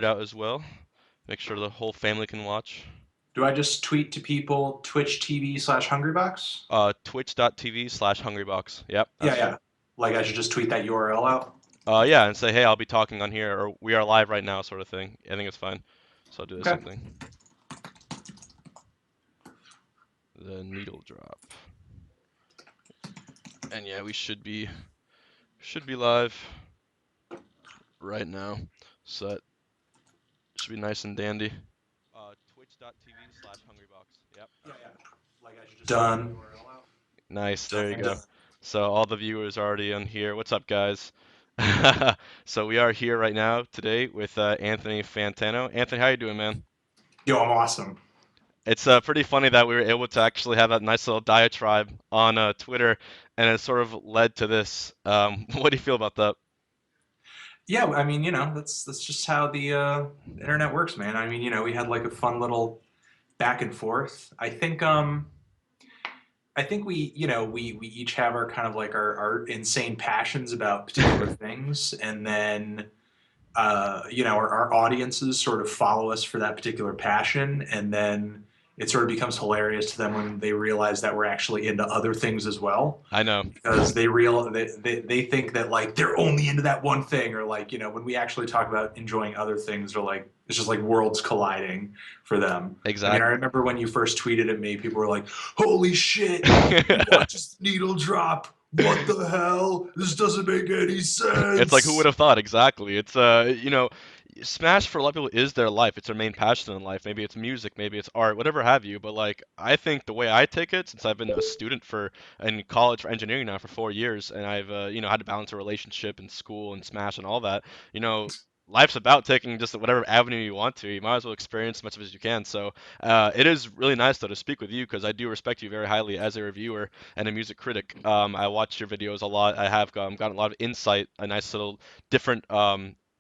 it out as well. Make sure the whole family can watch. Do I just tweet to people Twitch TV/Hungrybox? Twitch.tv/Hungrybox. Yep, Yeah, that's yeah. Like I should just tweet that URL out. yeah, and say, hey, I'll be talking on here, or we are live right now, sort of thing. I think it's fine. So I'll do the Okay. same thing. The needle drop. And yeah, we should be live right now. So that should be nice and dandy. Twitch.tv/Hungrybox. Yep, Yeah, that's yeah. it. Like I should just done. URL out. Nice, there you Done, go. done. So all the viewers already on here. What's up, guys? So we are here right now today with Anthony Fantano. Anthony, how you doing, man? Yo, I'm awesome. It's pretty funny that we were able to actually have that nice little diatribe on Twitter, and it sort of led to this. What do you feel about that? Yeah, I mean, that's just how the internet works, man. I mean, we had like a fun little back and forth. I think we each have our kind of like our insane passions about particular things, and then our audiences sort of follow us for that particular passion, and then it sort of becomes hilarious to them when they realize that we're actually into other things as well, I know. because they think that like they're only into that one thing, or like when we actually talk about enjoying other things, or like it's just like worlds colliding for them. I mean, I Exactly. remember when you first tweeted at me, people were like, holy shit, he watches needle drop, what the hell, this doesn't make any It's like who would sense. have thought? Exactly. It's Smash for a lot of people is their life. It's their main passion in life. Maybe it's music, maybe it's art, whatever have you. But like I think the way I take it, since I've been a student for in college for engineering now for 4 years, and I've had to balance a relationship and school and Smash and all that. You know, life's about taking just whatever avenue you want to. You might as well experience as much of it as you can. So it is really nice though to speak with you because I do respect you very highly as a reviewer and a music critic. I watch your videos a lot. I have gotten a lot of insight, a nice little different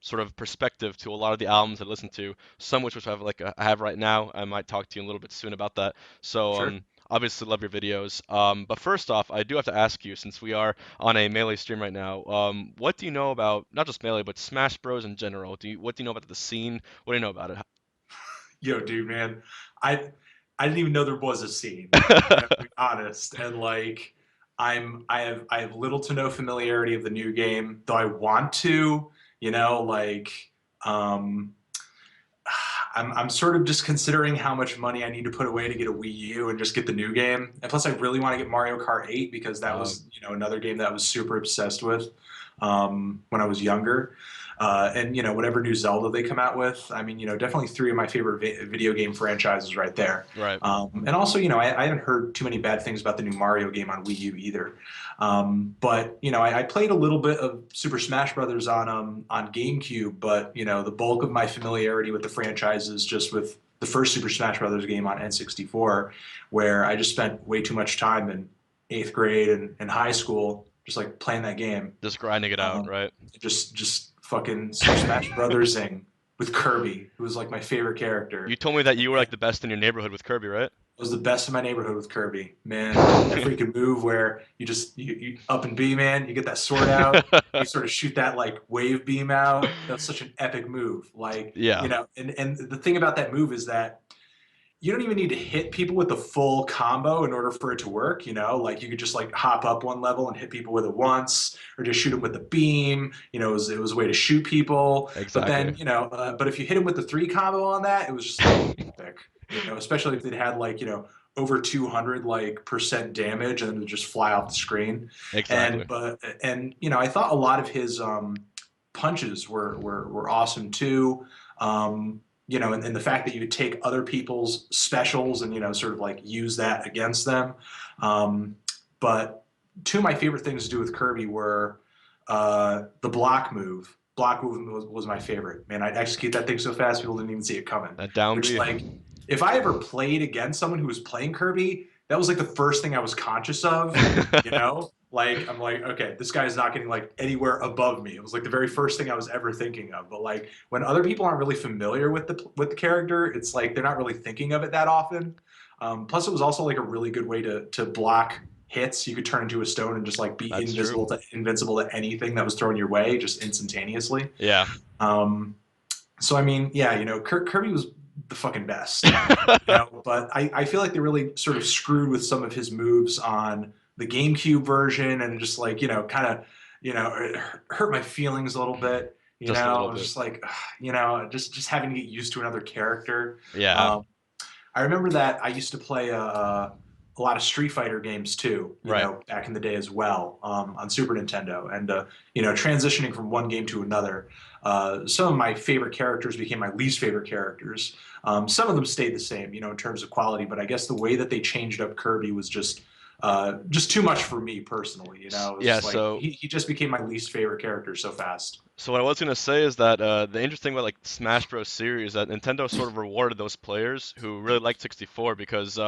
sort of perspective to a lot of the albums I listen to. Some which I have I have right now. I might talk to you a little bit soon about that. So Sure. obviously love your videos. But first off, I do have to ask you, since we are on a Melee stream right now, what do you know about not just Melee but Smash Bros in general? What do you know about the scene? What do you know about Yo, dude, man, I I didn't even know there was a scene. I'm it? gonna be honest, and like I have little to no familiarity of the new game, though I want to. Like um, I'm sort of just considering how much money I need to put away to get a Wii U and just get the new game. And plus, I really want to get Mario Kart 8 because that Um, was another game that I was super obsessed with when I was younger. And whatever new Zelda they come out with, I mean, definitely three of my favorite video game franchises right there. right. And also, I haven't heard too many bad things about the new Mario game on Wii U either. But I played a little bit of Super Smash Brothers on GameCube, but the bulk of my familiarity with the franchise is just with the first Super Smash Brothers game on N64, where I just spent way too much time in eighth grade and high school just like playing that game. Just grinding it out, Um, right? just fucking Super Smash Brothersing with Kirby, who was like my favorite You character. told me that you were And like the best in your neighborhood with Kirby, right? I was the best in my neighborhood with Kirby. Man, that freaking move where you up and B, man, you get that sword out, you sort of shoot that like wave beam out. That's such an epic move. Like, Yeah, and the thing about that move is that you don't even need to hit people with the full combo in order for it to work. Like you could just like hop up one level and hit people with it once, or just shoot them with the beam. It was a way to shoot people. But exactly. then, but if you hit them with the three combo on that, it was just like epic. Especially if it had like over 200 like percent damage, and then it would just fly off the screen. Exactly. And I thought a lot of his punches were awesome too. And the fact that you would take other people's specials and sort of like use that against them. But two of my favorite things to do with Kirby were the block move. Block move was my favorite. Man, I'd execute that thing so fast people didn't even see it coming. That down Which B. like, if I ever played against someone who was playing Kirby, that was like the first thing I was conscious of. Like I'm like, okay, this guy's not getting like anywhere above me. It was like the very first thing I was ever thinking of. But like when other people aren't really familiar with the character, it's like they're not really thinking of it that often. Plus, it was also like a really good way to block hits. You could turn into a stone and just like be That's true. invincible to anything that was thrown your way just instantaneously. Yeah. Um, So I mean, yeah, Kirby was the fucking best, but I feel like they really sort of screwed with some of his moves on the GameCube version, and just like, kind of, it hurt my feelings a little bit. Just a little I was bit. just like, just having to get used to another character. Yeah, Um, I remember that I used to play a lot of Street Fighter games too, right. back in the day as well, on Super Nintendo. And, transitioning from one game to another, some of my favorite characters became my least favorite characters. Some of them stayed the same, in terms of quality, but I guess the way that they changed up Kirby was just too much for me personally. It was Yeah, just like so he just became my least favorite character so fast. So what I was gonna say is that the interesting about like Smash Bros. Series that Nintendo sort of rewarded those players who really liked 64 because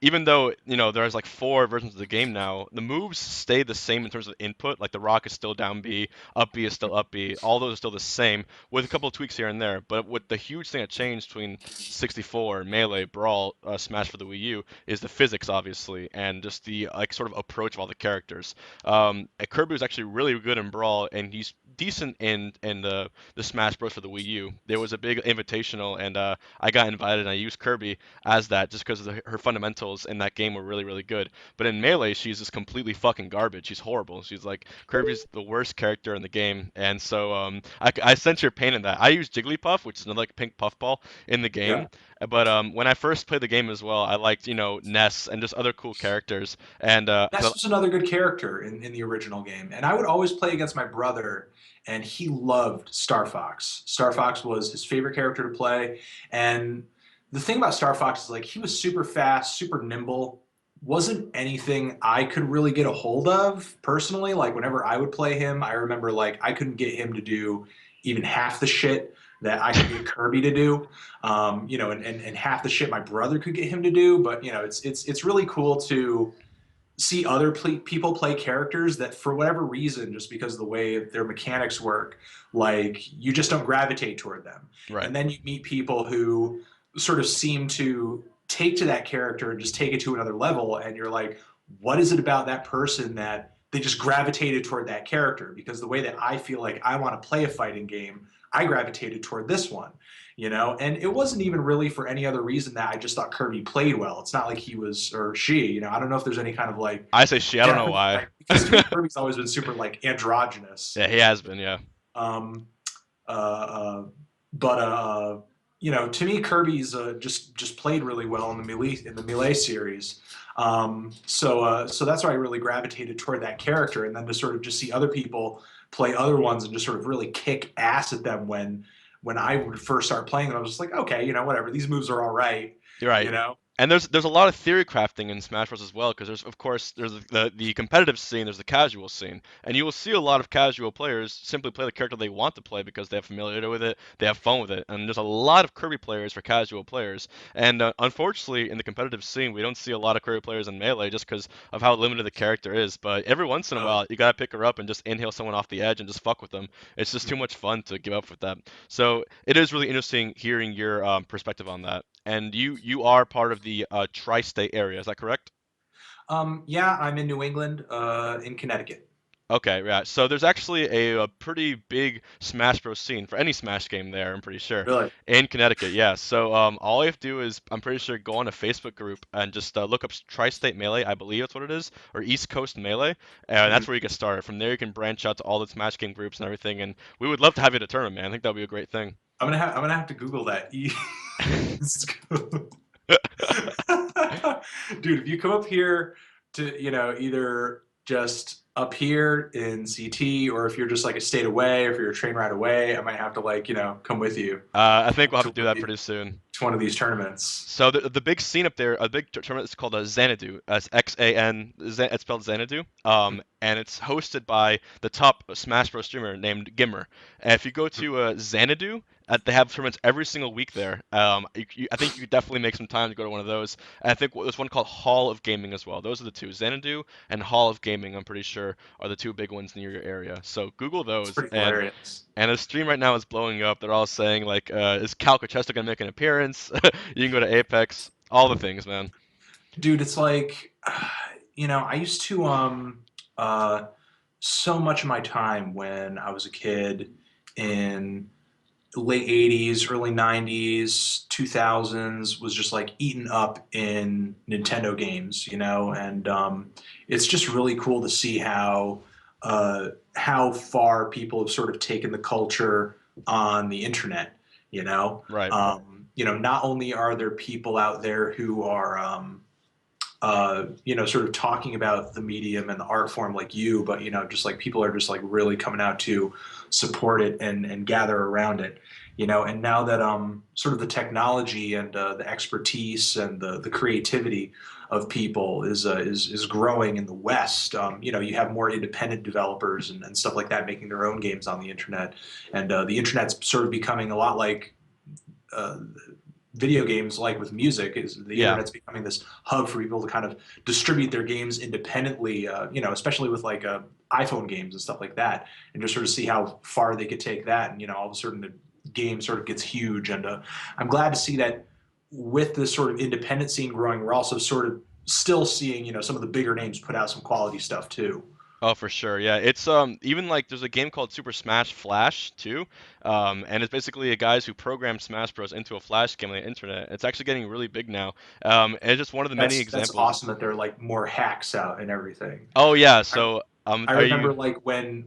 even though there's like four versions of the game now, the moves stay the same in terms of input. Like the rock is still down B, up B is still up B. All those are still the same with a couple of tweaks here and there. But what the huge thing that changed between 64, Melee, Brawl, Smash for the Wii U is the physics obviously and just the like sort of approach of all the characters. Kirby was actually really good in Brawl, and he's decent in the Smash Bros for the Wii U. There was a big invitational, and I got invited, and I used Kirby as that just because her fundamentals in that game were really really good. But in Melee, she's just completely fucking garbage. She's horrible. She's like Kirby's the worst character in the game, and so I sense your pain in that. I use Jigglypuff, which is another like pink puffball in the Yeah. game. But when I first played the game as well, I liked Ness and just other cool characters. And Ness was another good character in the original game, and I would always play against my brother, and he loved Star Fox. Star Fox was his favorite character to play, and the thing about Star Fox is like he was super fast, super nimble. Wasn't anything I could really get a hold of personally. Like whenever I would play him, I remember like I couldn't get him to do even half the shit that I could get Kirby to do. And half the shit my brother could get him to do. But it's really cool to see other people play characters that for whatever reason, just because of the way their mechanics work, like you just don't gravitate toward them. right. And then you meet people who sort of seem to take to that character and just take it to another level, and you're like, what is it about that person that they just gravitated toward that character? Because the way that I feel like I want to play a fighting game, I gravitated toward this one. And it wasn't even really for any other reason that I just thought Kirby played well. It's not like he was, or she, I don't know if there's any kind of like I say she. I don't know definite, why. like, because to me Kirby's always been super like androgynous. Yeah, he has been. Yeah. Um, uh, uh, but to me Kirby's just played really well in the Melee series. So that's why I really gravitated toward that character, and then to sort of just see other people play other ones and just sort of really kick ass at them when I would first start playing them, I was just like, okay, whatever, these moves are all right, You're you right. know. And there's a lot of theory crafting in Smash Bros as well, because there's of course there's the competitive scene, there's the casual scene, and you will see a lot of casual players simply play the character they want to play because they have familiarity with it, they have fun with it, and there's a lot of Kirby players for casual players. And unfortunately, in the competitive scene, we don't see a lot of Kirby players in Melee just because of how limited the character is. But every once in a Uh, while, you gotta pick her up and just inhale someone off the edge and just fuck with them. It's just too much fun to give up with that. So it is really interesting hearing your perspective on that. And you are part of the tri-state area, is that correct? yeah, I'm in New England, in Connecticut. Okay, yeah. So there's actually a pretty big Smash Bros. Scene for any Smash game there, I'm pretty sure, Really? in Connecticut. Yeah. So all you have to do is, I'm pretty sure, go on a Facebook group and just look up Tri-State Melee, I believe that's what it is, or East Coast Melee, and that's Mhm. where you get started. From there, you can branch out to all the Smash game groups and everything. And we would love to have you at a tournament, man. I think that would be a great thing. I'm gonna have to Google that. Dude, if you come up here to, either just up here in CT, or if you're just like a state away, or if you're a train ride away, I might have to like, come with you I think we'll have to to do that pretty soon. one of these tournaments. So the big scene up there, a big tournament is called a Xanadu. It's Xan. It's spelled Xanadu. And it's hosted by the top Smash Bros. Streamer named Gimmer. And if you go to Xanadu, they have tournaments every single week there. I think you could definitely make some time to go to one of those. And I think there's one called Hall of Gaming as well. Those are the two, Xanadu and Hall of Gaming. I'm pretty sure are the two big ones near your area. So Google It's those pretty and. hilarious. And the stream right now is blowing up. They're all saying like, "Is Cal Cochesta gonna make an appearance?" You can go to Apex, all the things, man. Dude, it's like, I used to, uh, so much of my time when I was a kid in late 80s, early 90s, 2000s was just like eaten up in Nintendo games, and it's just really cool to see how far people have sort of taken the culture on the internet, you know. Right. Not only are there people out there who are sort of talking about the medium and the art form like you, but just like people are just like really coming out to support it and gather around it. And now that sort of the technology and the expertise and the creativity of people is growing in the West. You have more independent developers and stuff like that making their own games on the internet, and the internet's sort of becoming a lot like uh, video games, like with music, is the Yeah. internet's becoming this hub for people to kind of distribute their games independently, especially with like iPhone games and stuff like that, and just sort of see how far they could take that. And all of a sudden the game sort of gets huge. And I'm glad to see that with this sort of independent scene growing, we're also sort of still seeing some of the bigger names put out some quality stuff too. Oh, for sure. Yeah, it's even like there's a game called Super Smash Flash too, and it's basically a guys who programmed Smash Bros into a Flash game on the internet. It's actually getting really big now. And it's just one of the many That's examples. awesome that there are like more hacks out and everything. Oh yeah, I, so I are remember you? like when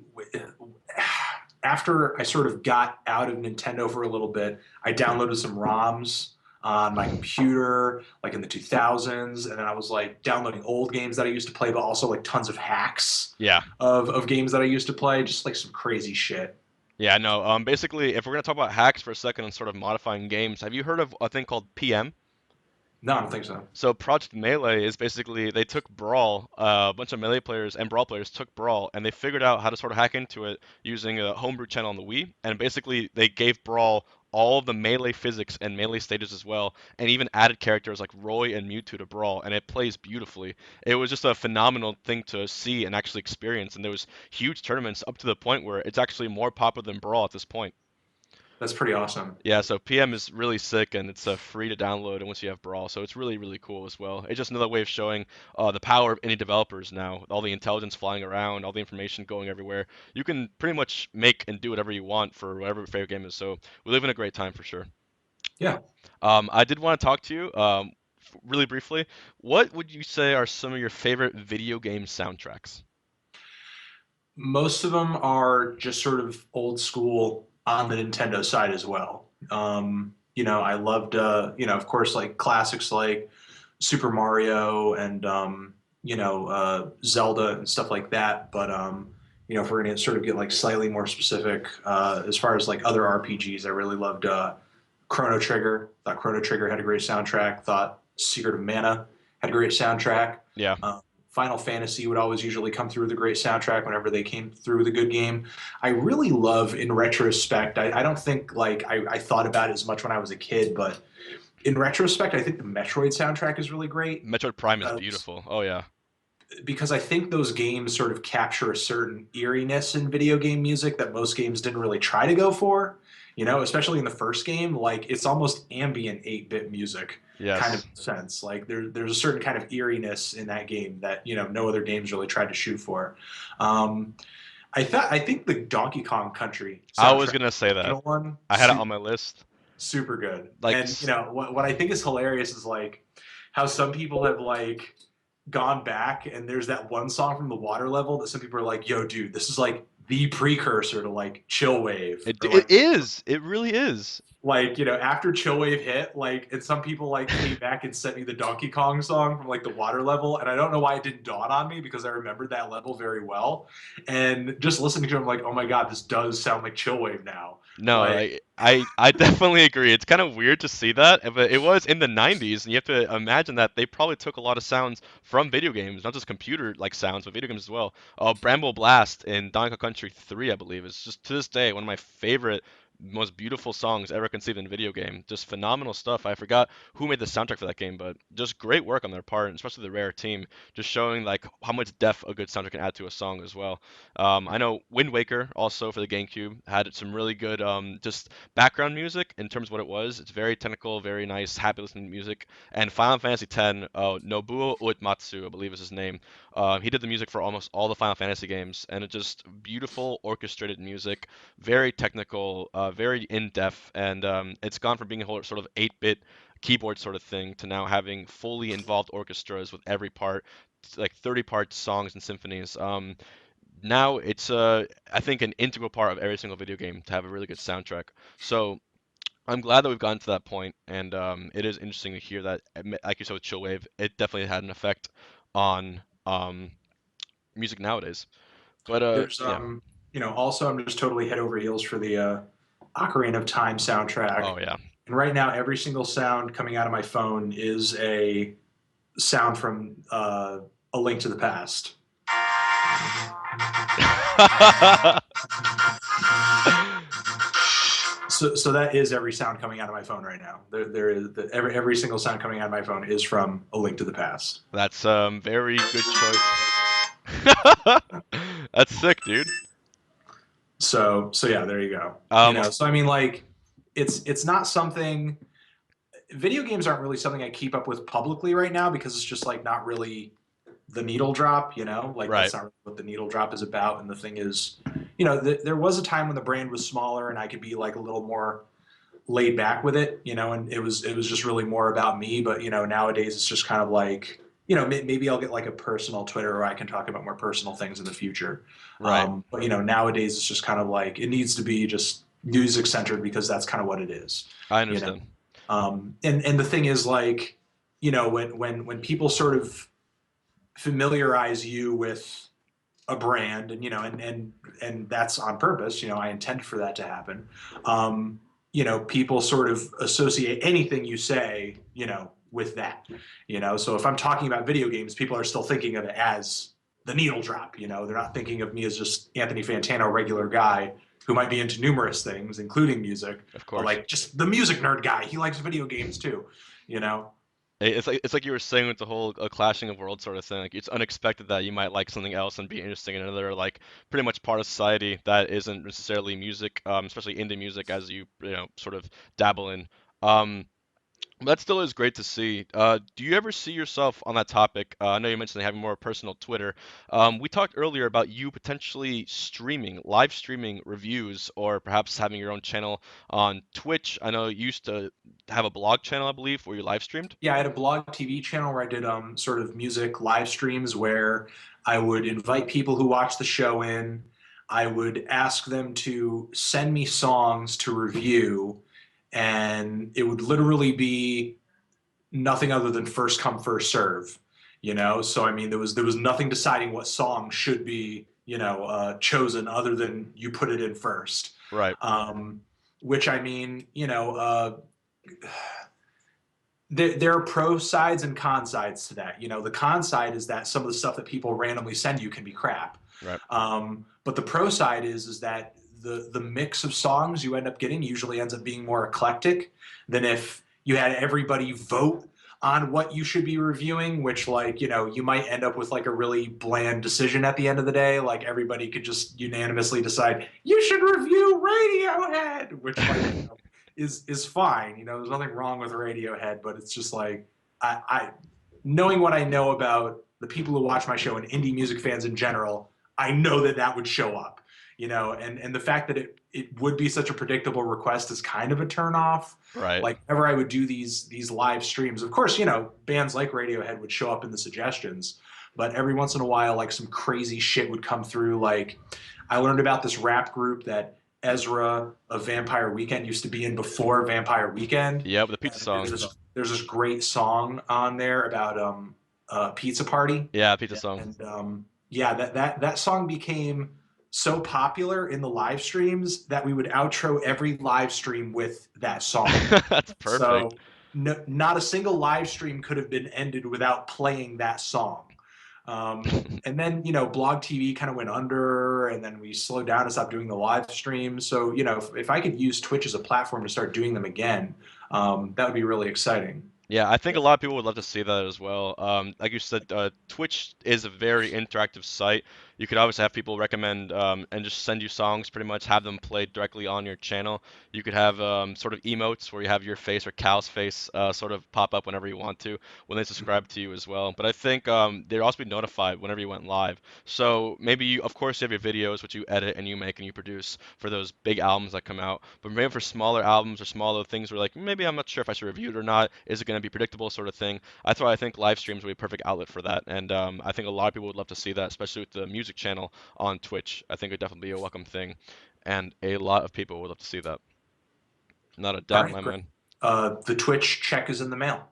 after I sort of got out of Nintendo for a little bit, I downloaded some ROMs on my computer, like in the 2000s, and then I was like downloading old games that I used to play, but also like tons of hacks Yeah, of games that I used to play, just like some crazy shit. yeah, no. Basically, if we're gonna talk about hacks for a second and sort of modifying games, have you heard of a thing called PM? No, I don't think so. So Project Melee is basically they took Brawl, a bunch of Melee players and Brawl players took Brawl, and they figured out how to sort of hack into it using a homebrew channel on the Wii, and basically they gave Brawl all of the Melee physics and Melee stages as well, and even added characters like Roy and Mewtwo to Brawl, and it plays beautifully. It was just a phenomenal thing to see and actually experience, and there was huge tournaments up to the point where it's actually more popular than Brawl at this point. That's pretty awesome. Yeah, so PM is really sick and it's free to download and once you have Brawl, so it's really really cool as well. It's just another way of showing the power of indie developers now. All the intelligence flying around, all the information going everywhere. You can pretty much make and do whatever you want for whatever your favorite game is. So we live in a great time for sure. Yeah. I did want to talk to you really briefly. What would you say are some of your favorite video game soundtracks? Most of them are just sort of old school on the Nintendo side as well. I loved, of course, like classics like Super Mario and, Zelda and stuff like that. But, if we're going to sort of get like slightly more specific, as far as like other RPGs, I really loved Chrono Trigger. Thought Chrono Trigger had a great soundtrack. Thought Secret of Mana had a great soundtrack. Yeah. Final Fantasy would always usually come through with a great soundtrack whenever they came through with a good game. I really love, in retrospect, I don't think like I thought about it as much when I was a kid, but in retrospect, I think the Metroid soundtrack is really great Metroid Prime is because beautiful. Oh yeah. because I think those games sort of capture a certain eeriness in video game music that most games didn't really try to go for. Especially in the first game, like it's almost ambient 8-bit music kind of Yes. sense. Like there's a certain kind of eeriness in that game that no other games really tried to shoot for. Um, I think the Donkey Kong Country I was soundtrack, gonna the say that. original one, I had it on my list. super good. Like, And what I think is hilarious is like how some people have like gone back and there's that one song from the water level that some people are like, yo, dude, this is like the precursor to like chill wave or it like is. It really is. after Chillwave hit, like, and some people like came back and sent me the Donkey Kong song from like the water level, and I don't know why it didn't dawn on me because I remembered that level very well, and just listening to it, I'm like, oh my god, this does sound like Chillwave now. No, Like, I definitely agree. It's kind of weird to see that, but it was in the 90s, and you have to imagine that they probably took a lot of sounds from video games, not just computer like sounds, but video games as well. Bramble Blast in Donkey Kong Country 3, I believe, is just to this day one of my favorite, most beautiful songs ever conceived in a video game. Just phenomenal stuff. I forgot who made the soundtrack for that game, but just great work on their part, and especially the Rare team, just showing like how much depth a good soundtrack can add to a song as well. I know Wind Waker also for the GameCube had some really good just background music in terms of what it was. It's very technical, very nice, happy listening music. And Final Fantasy X, Nobuo Uematsu, I believe is his name. He did the music for almost all the Final Fantasy games, and it's just beautiful orchestrated music, very technical, very in-depth, and it's gone from being a whole sort of 8-bit keyboard sort of thing to now having fully involved orchestras with every part, like 30-part songs and symphonies. Now it's I think an integral part of every single video game to have a really good soundtrack. So I'm glad that we've gotten to that point, and it is interesting to hear that, like you said with Chillwave, it definitely had an effect on music nowadays. But There's yeah. also I'm just totally head over heels for the Ocarina of Time soundtrack. Oh yeah. And right now, every single sound coming out of my phone is a sound from A Link to the Past. So that is every sound coming out of my phone right now. There is every single sound coming out of my phone is from A Link to the Past. That's very good choice. That's sick, dude. So yeah, there you go. Um, So I mean, like, it's not something. Video games aren't really something I keep up with publicly right now because it's just like not really the needle drop. Like right. that's not really what the needle drop is about. And the thing is, there was a time when the brand was smaller and I could be like a little more laid back with it, and it was just really more about me. But nowadays it's just kind of like, maybe I'll get like a personal Twitter where I can talk about more personal things in the future. Right. But nowadays it's just kind of like it needs to be just music centered because that's kind of what it is. I You know, understand. and the thing is like, when people sort of familiarize you with a brand, and and that's on purpose. I intend for that to happen. People sort of associate anything you say, with that. So if I'm talking about video games, people are still thinking of it as the needle drop. They're not thinking of me as just Anthony Fantano, regular guy who might be into numerous things, including music, Of but course. like just the music nerd guy. He likes video games too. You know, It's like you were saying with the whole clashing of worlds sort of thing. Like it's unexpected that you might like something else and be interesting in another like pretty much part of society that isn't necessarily music, especially indie music as you sort of dabble in. Um, That still is great to see. Do you ever see yourself on that topic? I know you mentioned having more personal Twitter. We talked earlier about you potentially streaming, live streaming reviews, or perhaps having your own channel on Twitch. I know you used to have a blog channel, I believe, where you live streamed. yeah, I had a blog TV channel where I did sort of music live streams where I would invite people who watch the show in. I would ask them to send me songs to review, and it would literally be nothing other than first come first serve. So I mean there was nothing deciding what song should be chosen other than you put it in first. Right, Um, which I mean there are pro sides and con sides to that. The con side is that some of the stuff that people randomly send you can be crap. right, But the pro side is that the mix of songs you end up getting usually ends up being more eclectic than if you had everybody vote on what you should be reviewing, which like, you might end up with like a really bland decision at the end of the day. Like everybody could just unanimously decide you should review Radiohead, which like, is fine. There's nothing wrong with Radiohead, but it's just like I knowing what I know about the people who watch my show and indie music fans in general, I know that that would show up. And the fact that it would be such a predictable request is kind of a turn off. right. Like whenever I would do these live streams, of course, bands like Radiohead would show up in the suggestions, but every once in a while, like some crazy shit would come through. Like I learned about this rap group that Ezra of Vampire Weekend used to be in before Vampire Weekend. Yeah, with the pizza And song. there's this great song on there about pizza party, Yeah, pizza song. and yeah, that song became so popular in the live streams that we would outro every live stream with that song. That's perfect. So no, not a single live stream could have been ended without playing that song. And then Blog TV kind of went under, and then we slowed down and stopped doing the live streams. So if I could use Twitch as a platform to start doing them again, that would be really exciting. Yeah, I think a lot of people would love to see that as well. Like you said, Twitch is a very interactive site. You could obviously have people recommend and just send you songs, pretty much have them played directly on your channel. You could have sort of emotes where you have your face or Cal's face sort of pop up whenever you want to when they subscribe to you as well. But I think they'd also be notified whenever you went live. So maybe you, of course, you have your videos, which you edit and you make and you produce for those big albums that come out. But maybe for smaller albums or smaller things where like maybe I'm not sure if I should review it or not. Is it going to be predictable sort of thing? That's why I think live streams would be a perfect outlet for that. And I think a lot of people would love to see that, especially with the music channel on Twitch. I think it'd definitely be a welcome thing. And a lot of people would love to see that. Not a All doubt in right, my great. mind. The Twitch check is in the mail.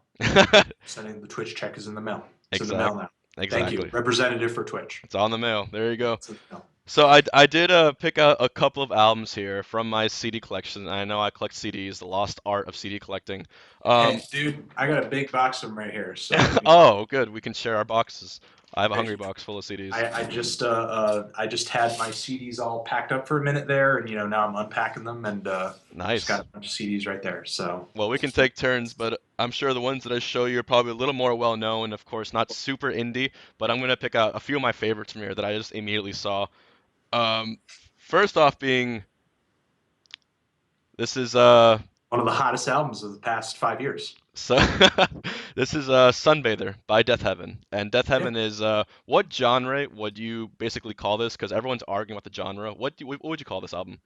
Sending the Twitch check is in the mail. It's in the mail Exact, now. Thank you, exactly. representative for Twitch. It's on the mail. There you go. It's in the mail. So I did pick out a couple of albums here from my CD collection. I know I collect CDs, the lost art of CD collecting. Hey, Um, dude, I got a big box of them right here. So oh, good. We can share our boxes. I have a thank hungry you. box full of CDs. I just had my CDs all packed up for a minute there, and now I'm unpacking them, and just got Nice. a bunch of CDs right there. So Well, we can take turns, but I'm sure the ones that I show you are probably a little more well known, of course, not super indie, but I'm gonna pick out a few of my favorites from here that I just immediately saw. Um, first off being this is one of the hottest albums of the past 5 years. so this is Sunbather by Deathheaven. And Yeah. Deathheaven is what genre would you basically call this? Because everyone's arguing about the genre. What would you call this album?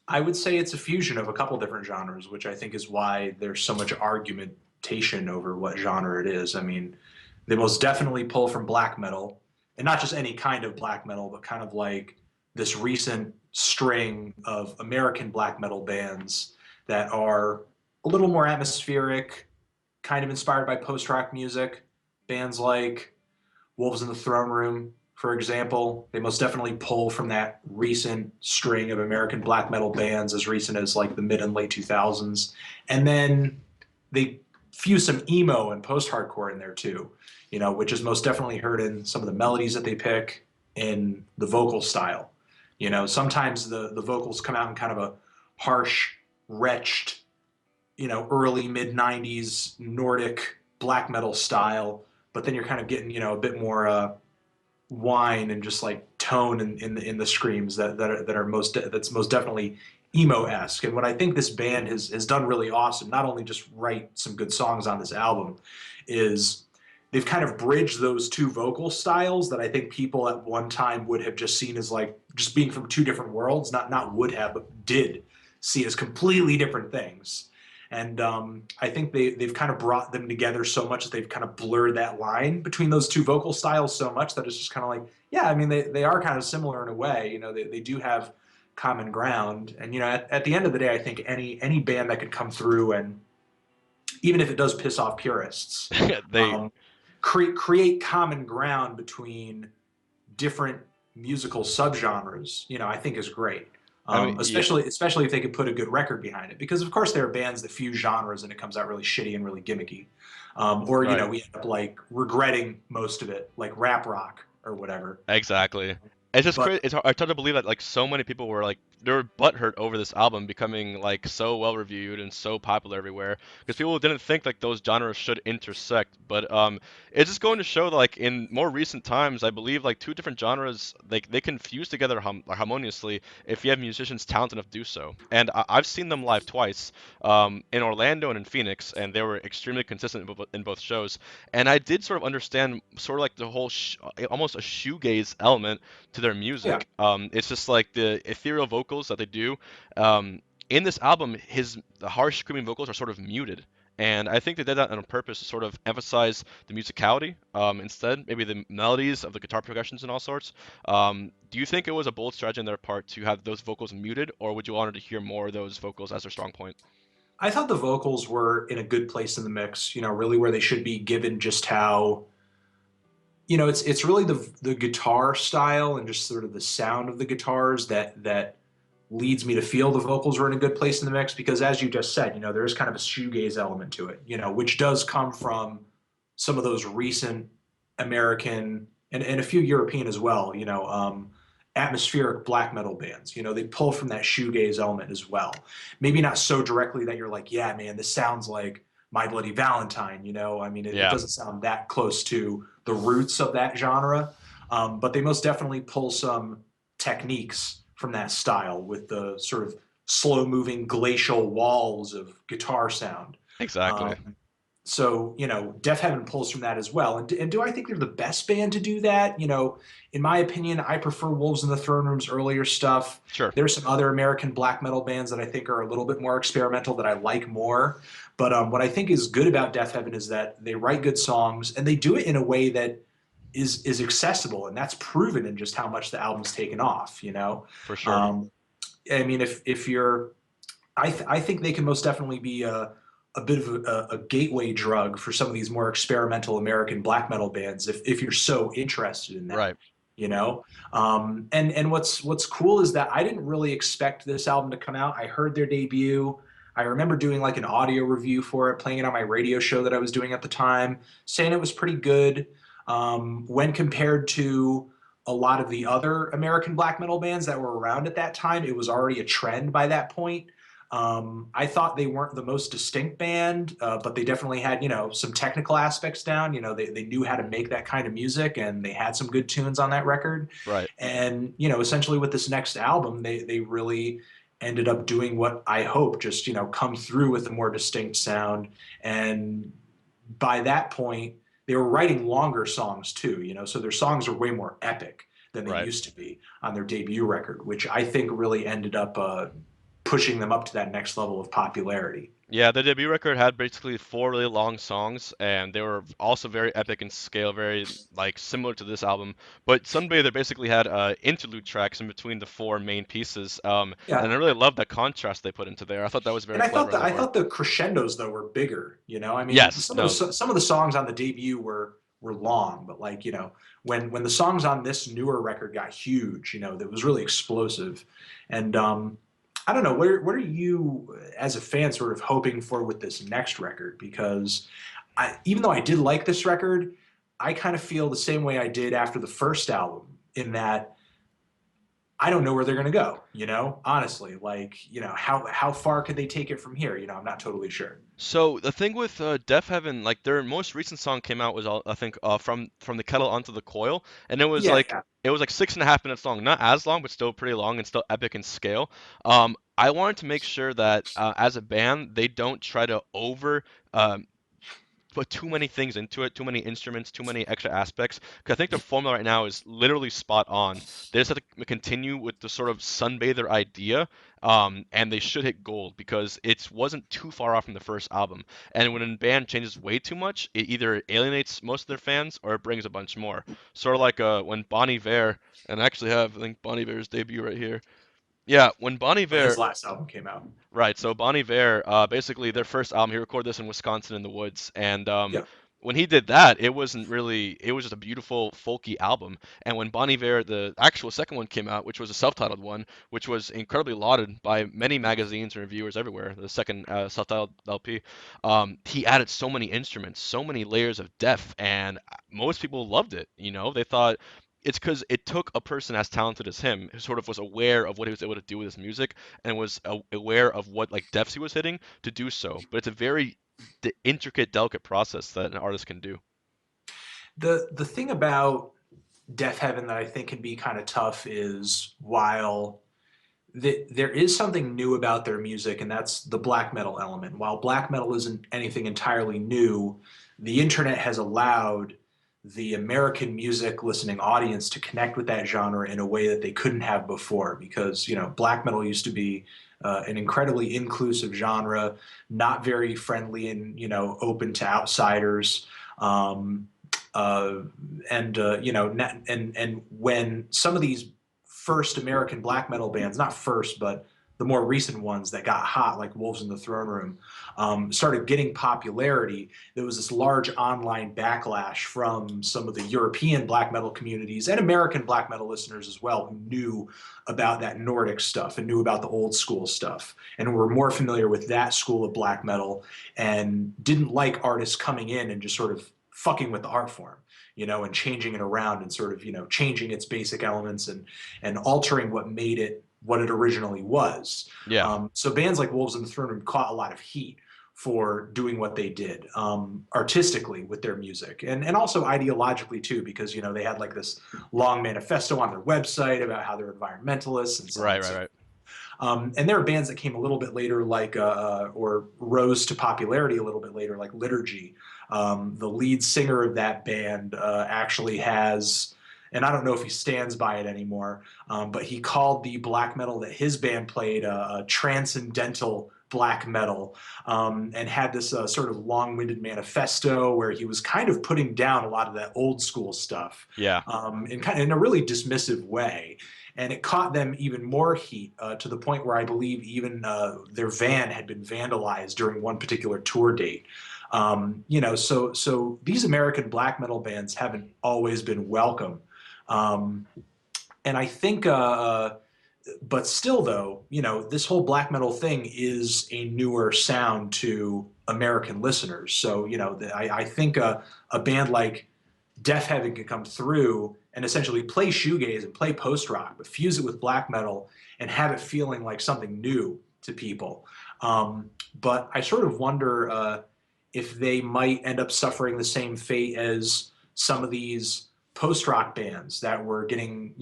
I would say it's a fusion of a couple different genres, which I think is why there's so much argumentation over what genre it is. I mean, they most definitely pull from black metal, and not just any kind of black metal, but kind of like this recent string of American black metal bands that are a little more atmospheric, kind of inspired by post rock music. Bands like Wolves in the Throne Room, for example, they most definitely pull from that recent string of American black metal bands as recent as like the mid and late 2000s. And then they fuse some emo and post hardcore in there too, which is most definitely heard in some of the melodies that they pick in the vocal style. Sometimes the vocals come out in kind of a harsh, wretched, early mid 90s Nordic black metal style, but then you're kind of getting, a bit more whine and just like tone in the screams that's most definitely emo-esque. And what I think this band has done really awesome, not only just write some good songs on this album, is they've kind of bridged those two vocal styles that I think people at one time would have just seen as like just being from two different worlds, not would have, but did see as completely different things. And I think they've kind of brought them together so much that they've kind of blurred that line between those two vocal styles so much that it's just kind of like, yeah, I mean, they are kind of similar in a way. They do have common ground. And, at the end of the day, I think any band that could come through and even if it does piss off purists, They, um, create common ground between different musical subgenres, I think is great. I mean, yeah, Especially if they could put a good record behind it, because of course there are bands that fuse genres and it comes out really shitty and really gimmicky, or right. we end up like regretting most of it, like rap rock or whatever. Exactly. It's just But crazy. It's hard to believe that like so many people were like they were butthurt over this album becoming like so well reviewed and so popular everywhere because people didn't think like those genres should intersect. But it's just going to show that, like in more recent times, I believe like two different genres like they can fuse together harmoniously if you have musicians talented enough to do so. And I've seen them live twice, in Orlando and in Phoenix, and they were extremely consistent in both shows. And I did sort of understand sort of like the whole almost a shoegaze element to their yeah, music. It's just like the ethereal vocals that they do. In this album, the harsh screaming vocals are sort of muted. And I think they did that on purpose to sort of emphasize the musicality instead, maybe the melodies of the guitar progressions and all sorts. Do you think it was a bold strategy on their part to have those vocals muted, or would you want to hear more of those vocals as their strong point? I thought the vocals were in a good place in the mix, really where they should be, given just how it's really the guitar style and just sort of the sound of the guitars that leads me to feel the vocals were in a good place in the mix, because as you just said, there is kind of a shoegaze element to it, which does come from some of those recent American and a few European as well, atmospheric black metal bands. They pull from that shoegaze element as well. Maybe not so directly that you're like, yeah, man, this sounds like My Bloody Valentine. I mean, it Yeah. doesn't sound that close to the roots of that genre. But they most definitely pull some techniques from that style with the sort of slow moving glacial walls of guitar sound. Exactly. Um, so, Deathheaven pulls from that as well. And do I think they're the best band to do that? In my opinion, I prefer Wolves in the Throne Room's earlier stuff. Sure. There's some other American black metal bands that I think are a little bit more experimental that I like more. But what I think is good about Deathheaven is that they write good songs and they do it in a way that is accessible, and that's proven in just how much the album's taken off. For sure. Um, I mean, if you're I think they can most definitely be a bit of a gateway drug for some of these more experimental American black metal bands if you're so interested in that, Right. you know. And what's cool is that I didn't really expect this album to come out. I heard their debut. I remember doing like an audio review for it, playing it on my radio show that I was doing at the time, saying it was pretty good when compared to a lot of the other American black metal bands that were around at that time. It was already a trend by that point. I thought they weren't the most distinct band, but they definitely had, some technical aspects down. They knew how to make that kind of music, and they had some good tunes on that record. Right. And, essentially with this next album, they really ended up doing what I hope, just, come through with a more distinct sound. And by that point, they were writing longer songs too, so their songs are way more epic than they Right. used to be on their debut record, which I think really ended up pushing them up to that next level of popularity. Yeah, the debut record had basically four really long songs, and they were also very epic in scale, very like similar to this album. But Sunbather basically had interlude tracks in between the four main pieces, and Yeah, I really love that contrast they put into there. I thought that was and very I thought clever on that their I part. thought the crescendos though were bigger. I mean, Yes, no, some of the songs on the debut were long, but like when the songs on this newer record got huge, that was really explosive. And I don't know, what are you as a fan sort of hoping for with this next record? Because even though I did like this record, I kind of feel the same way I did after the first album, in that I don't know where they're going to go, honestly. Like, how far could they take it from here? I'm not totally sure. so the thing with Deathheaven, like their most recent song came out was I think from the kettle onto the coil, and Yeah, yeah. it was like 6.5 minutes long, not as long, but still pretty long and still epic in scale. I wanted to make sure that as a band they don't try to um, put too many things into it, too many instruments, too many extra aspects. Because I think the formula right now is literally spot on. They just have to continue with the sort of sunbather idea, and they should hit gold because it wasn't too far off from the first album. And when a band changes way too much, it either alienates most of their fans or it brings a bunch more. Sort of like when Bon Iver, and I actually have I think Bon Iver's debut right here. Yeah, when Bon When his Iver last album came out. Right. So Bon Iver, basically their first album, he recorded this in Wisconsin in the woods, and Yeah. when he did that, it wasn't really, it was just a beautiful folky album. And when Bon Iver, the actual second one came out, which was a self-titled one, which was incredibly lauded by many magazines and reviewers everywhere, the second self-titled LP, he added so many instruments, so many layers of depth, and most people loved it. They thought it's because it took a person as talented as him who sort of was aware of what he was able to do with his music and was aware of what like depths he was hitting to do so. But it's a very intricate, delicate process that an artist can do. The thing about Death Heaven that I think can be kind of tough is, while there is something new about their music, and that's the black metal element. While black metal isn't anything entirely new, the internet has allowed the American music listening audience to connect with that genre in a way that they couldn't have before, because black metal used to be an incredibly inclusive genre, not very friendly and open to outsiders. Um, uh, and when some of these first American black metal bands, not first, but the more recent ones that got hot, like Wolves in the Throne Room, started getting popularity, there was this large online backlash from some of the European black metal communities and American black metal listeners as well, who knew about that Nordic stuff and knew about the old school stuff and were more familiar with that school of black metal, and didn't like artists coming in and just sort of fucking with the art form, and changing it around and sort of, changing its basic elements and altering what made it what it originally was. Yeah. So bands like Wolves in the Throne Room caught a lot of heat for doing what they did artistically with their music and also ideologically too, because they had like this long manifesto on their website about how they're environmentalists and so on Right, and right, so right. and there are bands that came a little bit later, like or rose to popularity a little bit later, like Liturgy. The lead singer of that band actually has, and I don't know if he stands by it anymore, but he called the black metal that his band played a transcendental black metal, and had this sort of long-winded manifesto where he was kind of putting down a lot of that old school stuff, Yeah. in kind of in a really dismissive way, and it caught them even more heat to the point where I believe even their van had been vandalized during one particular tour date. So these American black metal bands haven't always been welcome, um, and I think, but still though, this whole black metal thing is a newer sound to American listeners. So I think a band like Deathheaven can come through and essentially play shoegaze and play post rock, but fuse it with black metal and have it feeling like something new to people. But I sort of wonder if they might end up suffering the same fate as some of these post rock bands that were getting,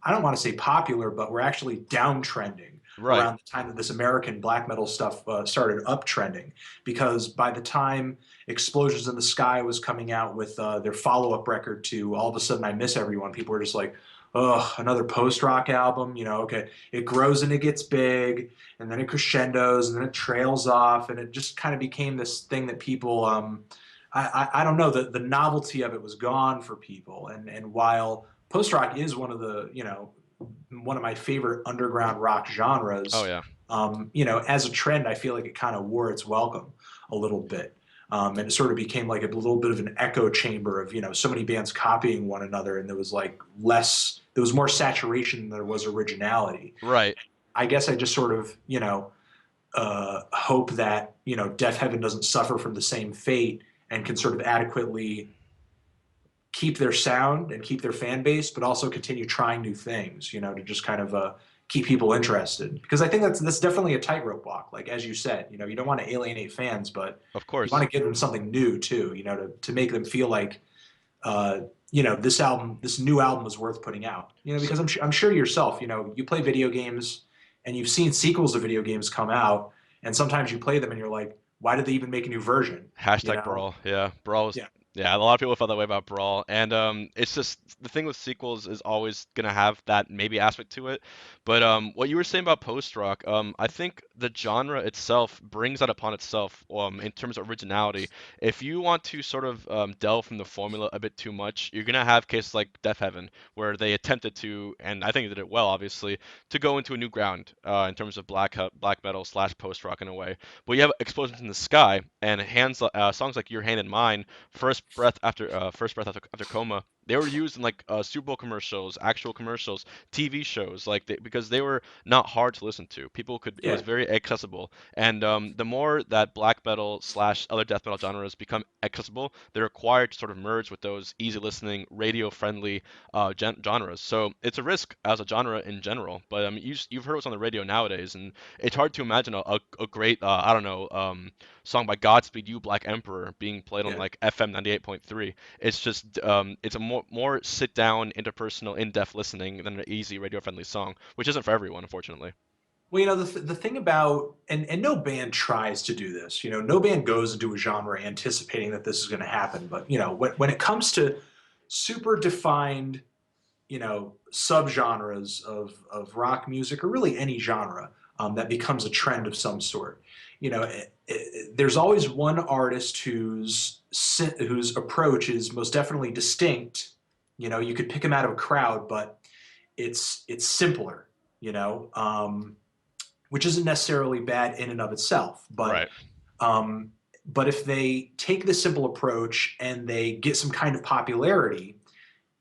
I don't want to say popular, but were actually downtrending Right. around the time that this American black metal stuff started uptrending. Because by the time Explosions in the Sky was coming out with their follow-up record to All of a Sudden I Miss Everyone, people were just like, oh, another post-rock album. Okay, it grows and it gets big, and then it crescendos, and then it trails off, and it just kind of became this thing that people, I don't know, the novelty of it was gone for people. And while post-rock is one of my favorite underground rock Oh genres, yeah. as a trend, I feel like it kind of wore its welcome a little bit. And it sort of became like a little bit of an echo chamber of, so many bands copying one another, and there was more saturation than there was originality. Right. I guess I just sort of, hope that, Death Heaven doesn't suffer from the same fate and can sort of adequately keep their sound and keep their fan base, but also continue trying new things, to just kind of keep people interested. Because I think that's definitely a tightrope walk. Like as you said, you don't want to alienate fans, but Of you want course. to give them something new too, to make them feel like this new album is worth putting out. So, Because I'm sure yourself, you play video games and you've seen sequels of video games come out, and sometimes you play them and you're like, why did they even make a new version? You hashtag know? Brawl. Yeah, Brawl was. Yeah. Yeah, a lot of people felt that way about Brawl, and it's just the thing with sequels is always gonna have that maybe aspect to it. But what you were saying about post rock, I think the genre itself brings that upon itself. In terms of originality, if you want to sort of delve from the formula a bit too much, you're gonna have cases like Death Heaven, where they attempted to, and I think they did it well, obviously, to go into a new ground in terms of black metal slash post rock in a way. But you have Explosions in the Sky and songs like Your Hand in Mine, First Breath After Coma. They were used in like Super Bowl commercials, actual commercials, TV shows, because they were not hard to listen to. People could, it was Yeah. very accessible. And the more that black metal slash other death metal genres become accessible, they're required to sort of merge with those easy listening, radio friendly genres. So it's a risk as a genre in general. But you've heard what's on the radio nowadays, and it's hard to imagine a great I don't know song by Godspeed You Black Emperor being played on Yeah. like FM 98.3. It's just it's a more sit down, interpersonal, in-depth listening than an easy radio friendly song, which isn't for everyone, unfortunately. Well, the thing about, and no band tries to do this. No band goes into a genre anticipating that this is going to happen. But when it comes to super defined, subgenres of rock music, or really any genre that becomes a trend of some sort, there's always one artist whose approach is most definitely distinct. You could pick him out of a crowd, but it's simpler. You know. Which isn't necessarily bad in and of itself. Right. Um, but if they take this simple approach and they get some kind of popularity,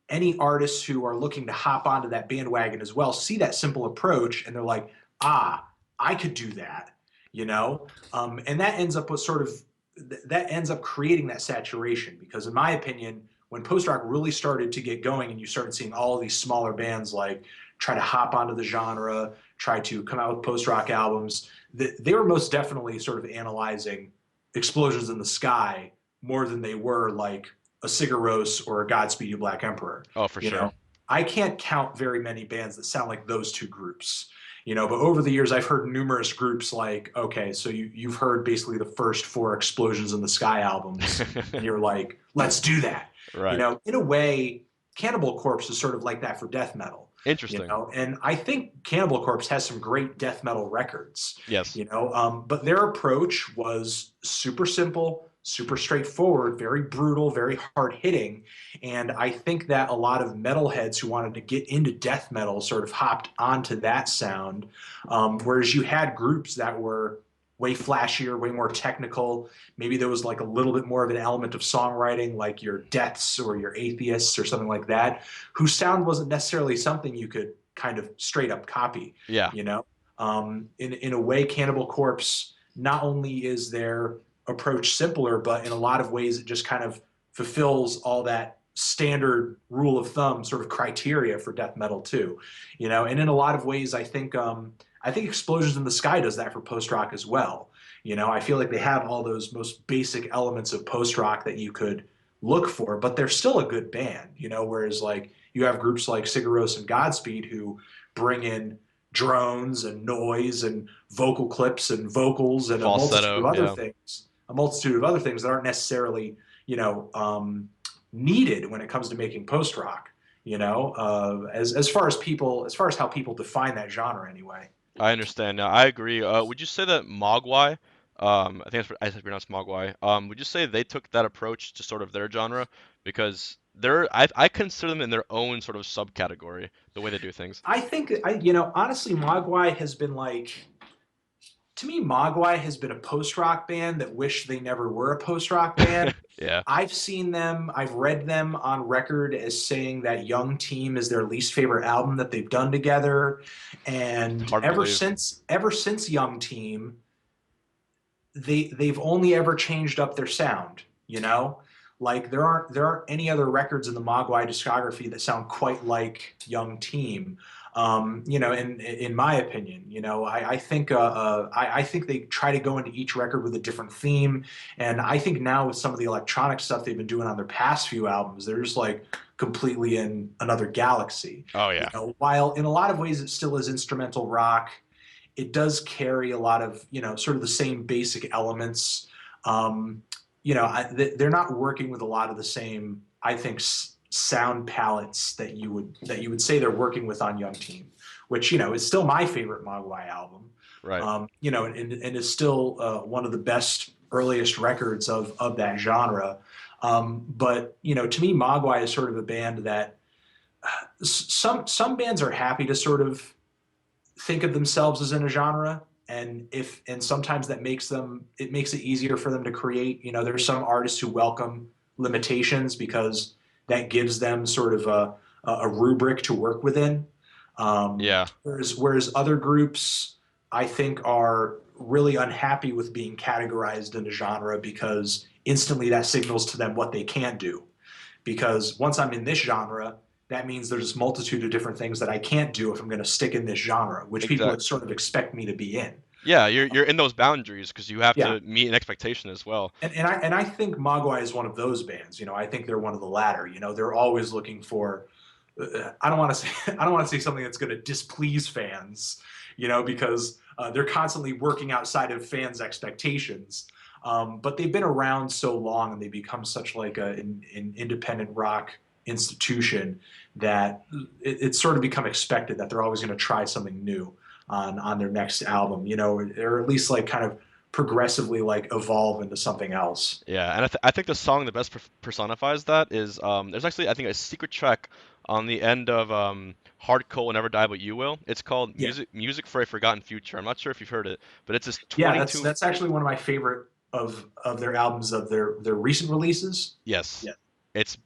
any artists who are looking to hop onto that bandwagon as well see that simple approach and they're like, ah, I could do that, and that ends up with that ends up creating that saturation. Because in my opinion, when post rock really started to get going and you started seeing all of these smaller bands like try to hop onto the genre, try to come out with post rock albums, they were most definitely sort of analyzing Explosions in the Sky more than they were like a Sigur Rós or a Godspeed You Black Emperor. Oh, for You sure. know, I can't count very many bands that sound like those two groups. But over the years I've heard numerous groups like, okay, so you've heard basically the first four Explosions in the Sky albums, and you're like, let's do that. Right. In a way, Cannibal Corpse is sort of like that for death metal. Interesting. And I think Cannibal Corpse has some great death metal records. Yes. But their approach was super simple, super straightforward, very brutal, very hard hitting. And I think that a lot of metalheads who wanted to get into death metal sort of hopped onto that sound. Whereas you had groups that were way flashier, way more technical. Maybe there was like a little bit more of an element of songwriting, like your Deaths or your Atheists or something like that, whose sound wasn't necessarily something you could kind of straight up copy. Yeah. You know, in a way, Cannibal Corpse not only is their approach simpler, but in a lot of ways it just kind of fulfills all that standard rule of thumb sort of criteria for death metal too. And in a lot of ways, I think Explosions in the Sky does that for post rock as well. I feel like they have all those most basic elements of post rock that you could look for, but they're still a good band. Whereas like you have groups like Sigur Rós and Godspeed who bring in drones and noise and vocal clips and vocals and Falsetto. Yeah. a multitude of other things that aren't necessarily needed when it comes to making post rock. As far as how people define that genre anyway. I understand now. I agree. Would you say that Mogwai, I think I think pronounced Mogwai, would you say they took that approach to sort of their genre? Because I consider them in their own sort of subcategory, the way they do things. I think honestly, Mogwai has been like to me, Mogwai has been a post rock band that wish they never were a post rock band. Yeah, I've seen them, I've read them on record as saying that Young Team is their least favorite album that they've done together. it's And hard to believe. ever since Young Team, they've only ever changed up their sound, Like there aren't any other records in the Mogwai discography that sound quite like Young Team. In my opinion, I think they try to go into each record with a different theme, and I think now with some of the electronic stuff they've been doing on their past few albums, they're just like completely in another galaxy. Oh yeah, While in a lot of ways it still is instrumental rock, it does carry a lot of sort of the same basic elements. They're not working with a lot of the same, I think, sound palettes that you would say they're working with on Young Team, which is still my favorite Mogwai album. right. And is still one of the best earliest records of that genre. But to me, Mogwai is sort of a band that some bands are happy to sort of think of themselves as in a genre, and sometimes that makes it easier for them to create. There's some artists who welcome limitations because that gives them sort of a rubric to work within. Yeah, Whereas other groups, I think, are really unhappy with being categorized in a genre because instantly that signals to them what they can't do. Because once I'm in this genre, that means there's this multitude of different things that I can't do if I'm going to stick in this genre, which people exactly. sort of expect me to be in. Yeah, you're in those boundaries because you have Yeah, to meet an expectation as well. and I think Mogwai is one of those bands. I think they're one of the latter. They're always looking for. I don't want to say I don't want to say something that's going to displease fans. Because they're constantly working outside of fans' expectations. But they've been around so long and they become such like an independent rock institution that it's sort of become expected that they're always going to try something new on their next album, or at least like kind of progressively like evolve into something else. Yeah, and I think the song that best personifies that is there's actually I think a secret track on the end of Hard Coal Will Never Die But You Will. It's called Yeah, Music for a Forgotten Future. I'm not sure if you've heard it, but it's this yeah, that's 22. that's actually one of my favorite of their albums of their recent releases. Yes. Yeah. It's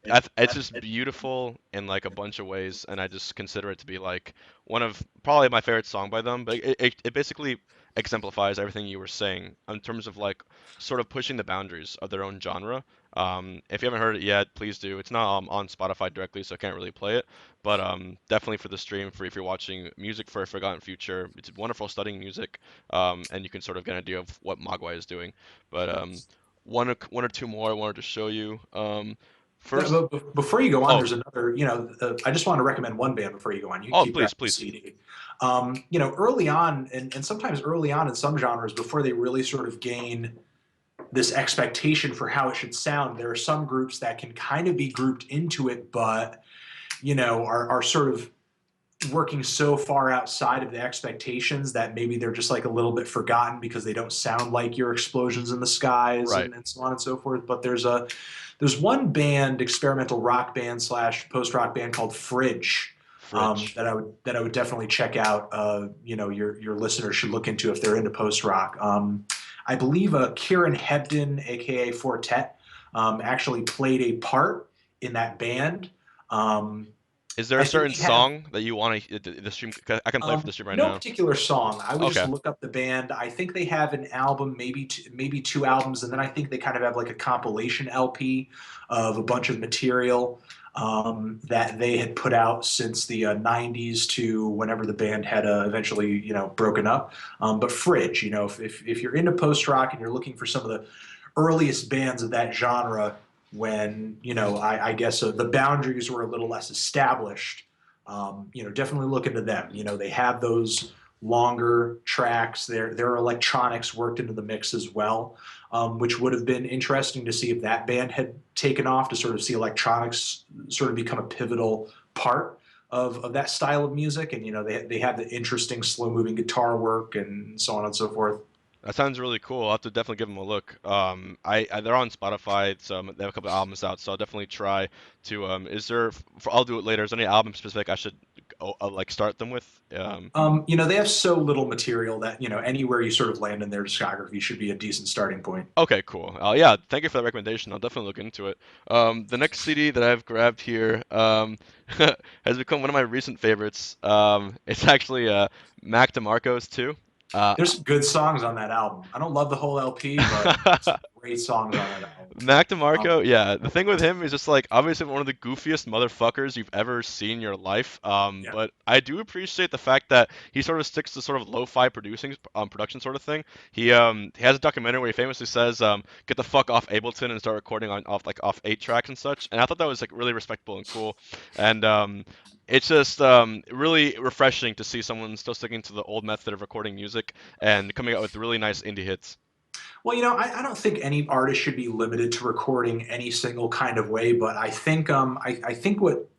just beautiful in like a bunch of ways, and I just consider it to be like one of probably my favorite song by them. But it basically exemplifies everything you were saying in terms of like sort of pushing the boundaries of their own genre. If you haven't heard it yet, please do. It's not on Spotify directly, so I can't really play it. But definitely for the stream, for if you're watching Music for a Forgotten Future, it's wonderful studying music, and you can sort of get an idea of what Mogwai is doing. But one or two more I wanted to show you. Yeah, First, but before you go on, oh, there's another, I just want to recommend one band before you go on. You oh, keep please, grabbing the please. CD. Early on, and sometimes early on in some genres, before they really sort of gain this expectation for how it should sound, there are some groups that can kind of be grouped into it, but, are sort of working so far outside of the expectations that maybe they're just like a little bit forgotten because they don't sound like your explosions in the skies Right, and so on and so forth. But there's one band, experimental rock band slash post rock band called Fridge, Fridge. that I would definitely check out. Your listeners should look into if they're into post rock. I believe Kieran Hebden, aka Fortet, actually played a part in that band. Um, Is there I a think certain they have song that you want to the stream? 'Cause I can play for the stream right no now. particular song. I would just Okay, look up the band. I think they have an album, maybe two albums, and then I think they kind of have like a compilation LP of a bunch of material that they had put out since the '90s to whenever the band had eventually, broken up. But Fridge, if you're into post rock and you're looking for some of the earliest bands of that genre, when I guess the boundaries were a little less established, definitely look into them. They have those longer tracks. Their electronics worked into the mix as well, which would have been interesting to see if that band had taken off, to sort of see electronics sort of become a pivotal part of that style of music. And they have the interesting slow moving guitar work and so on and so forth. that sounds really cool. I'll have to definitely give them a look. They're on Spotify, so they have a couple albums out, so I'll definitely try to. Is there? I'll do it later. Is there any album specific I should like start them with? They have so little material that anywhere you sort of land in their discography should be a decent starting point. Okay, cool. Yeah, thank you for that recommendation. I'll definitely look into it. The next CD that I've grabbed here has become one of my recent favorites. It's actually Mac DeMarco's too. Uh, There's some good songs on that album. I don't love the whole LP, but some great songs on that album. Mac Um, DeMarco, yeah. The thing with him is just like obviously one of the goofiest motherfuckers you've ever seen in your life. yeah. But I do appreciate the fact that he sort of sticks to sort of lo-fi producing production sort of thing. He has a documentary where he famously says, "Get the fuck off Ableton and start recording on off 8 tracks and such." And I thought that was like really respectable and cool. And it's just really refreshing to see someone still sticking to the old method of recording music and coming out with really nice indie hits. Well, I don't think any artist should be limited to recording any single kind of way, but I think what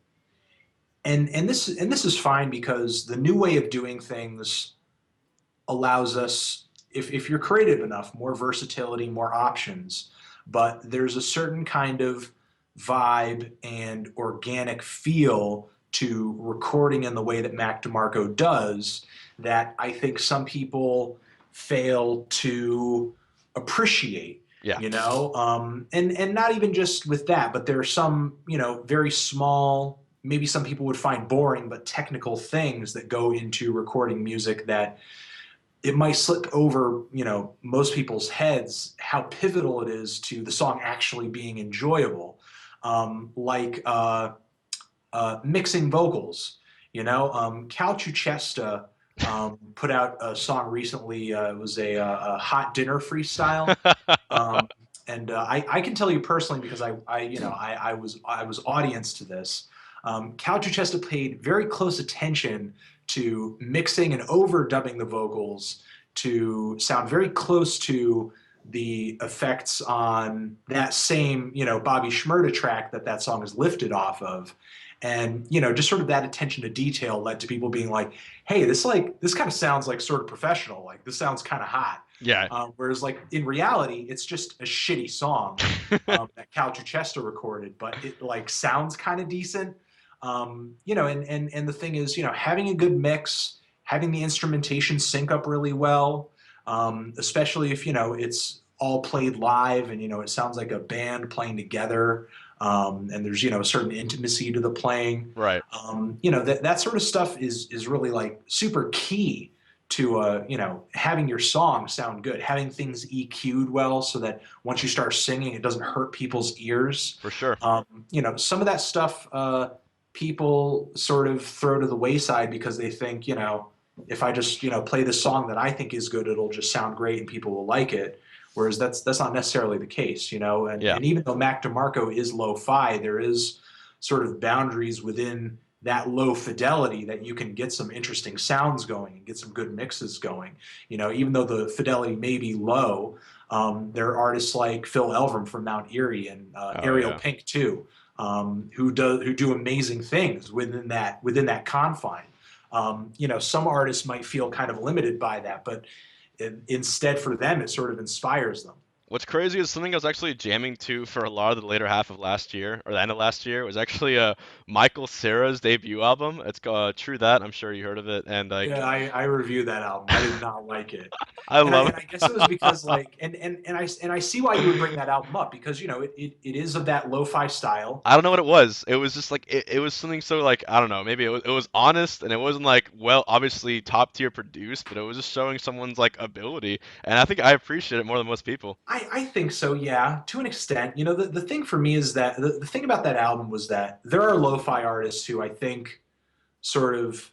and this is fine because the new way of doing things allows us, if you're creative enough, more versatility, more options. But there's a certain kind of vibe and organic feel to recording in the way that Mac DeMarco does that I think some people fail to appreciate. Yeah. And not even just with that, but there are some very small, maybe some people would find boring, but technical things that go into recording music that it might slip over, most people's heads how pivotal it is to the song actually being enjoyable. Like mixing vocals. Cal Chuchesta put out a song recently. It was a hot dinner freestyle. Um, and I can tell you personally because I was audience to this. Cal Chester paid very close attention to mixing and overdubbing the vocals to sound very close to the effects on that same Bobby Shmurda track that song is lifted off of. And just sort of that attention to detail led to people being like, "Hey, this kind of sounds like sort of professional. Like this sounds kind of hot." Yeah. Whereas, like in reality, it's just a shitty song that Cal Chester recorded, but it like sounds kind of decent. And the thing is, having a good mix, having the instrumentation sync up really well, especially if it's all played live, and it sounds like a band playing together. And there's a certain intimacy to the playing. Right. That sort of stuff is really like super key to having your song sound good, having things EQ'd well, so that once you start singing, it doesn't hurt people's ears. For sure. Some of that stuff people sort of throw to the wayside because they think, if I just play this song that I think is good, it'll just sound great and people will like it. Whereas that's not necessarily the case, and Yeah. and even though Mac DeMarco is lo-fi, there is sort of boundaries within that low fidelity that you can get some interesting sounds going and get some good mixes going. Even though the fidelity may be low, there are artists like Phil Elverum from Mount Erie and Oh Ariel yeah. Pink too, who do amazing things within that confine. Some artists might feel kind of limited by that, but instead for them, it sort of inspires them. What's crazy is something I was actually jamming to for a lot of the later half of last year, or the end of last year, was actually Michael Cera's debut album. It's called True That. I'm sure you heard of it, and like Yeah, I reviewed that album. I did not like it. I And I, love and I guess it was it. because like and I see why you would bring that album up because it is of that lo-fi style. I don't know what it was. It was just like it was something so like I don't know. Maybe it was honest and it wasn't like well obviously top tier produced, but it was just showing someone's like ability, and I think I appreciate it more than most people. I think so, yeah, to an extent. The thing for me is that the thing about that album was that there are lo-fi artists who I think sort of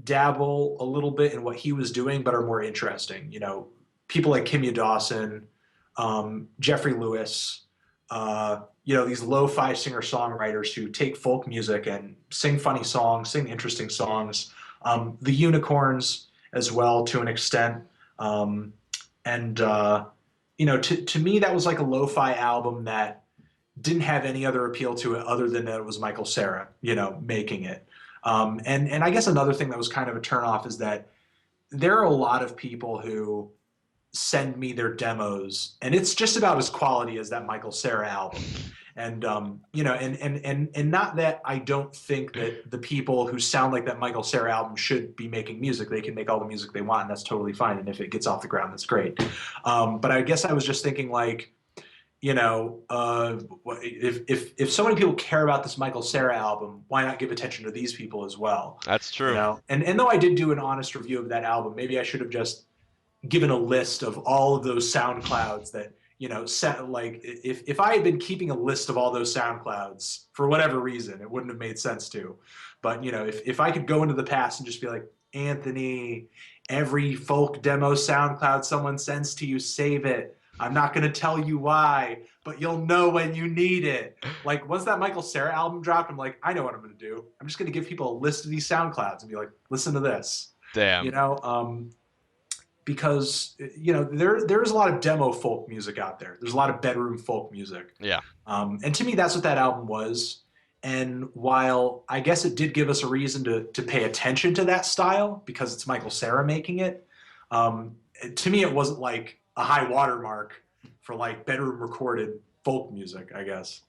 dabble a little bit in what he was doing, but are more interesting. People like Kimya Dawson, Jeffrey Lewis, these lo-fi singer-songwriters who take folk music and sing funny songs, sing interesting songs. The Unicorns as well, to an extent. And to me, that was like a lo-fi album that didn't have any other appeal to it other than that it was Michael Cera, making it. And I guess another thing that was kind of a turnoff is that there are a lot of people who send me their demos, and it's just about as quality as that Michael Cera album. And not that I don't think that the people who sound like that Michael Cera album should be making music. They can make all the music they want, and that's totally fine. And if it gets off the ground, that's great. But I guess I was just thinking like, if so many people care about this Michael Cera album, why not give attention to these people as well? That's true. And though I did do an honest review of that album, maybe I should have just given a list of all of those SoundClouds that set like if I had been keeping a list of all those SoundClouds for whatever reason, it wouldn't have made sense to. But if I could go into the past and just be like, Anthony, every folk demo SoundCloud someone sends to you, save it. I'm not going to tell you why, but you'll know when you need it. Like once that Michael Cera album dropped, I'm like, I know what I'm going to do. I'm just going to give people a list of these SoundClouds and be like, listen to this. You Damn. know, um, because there's a lot of demo folk music out there. There's a lot of bedroom folk music, Yeah. and to me that's what that album was. And while I guess it did give us a reason to pay attention to that style because it's Michael Cera making it, um, to me it wasn't like a high watermark for like bedroom recorded folk music, I guess.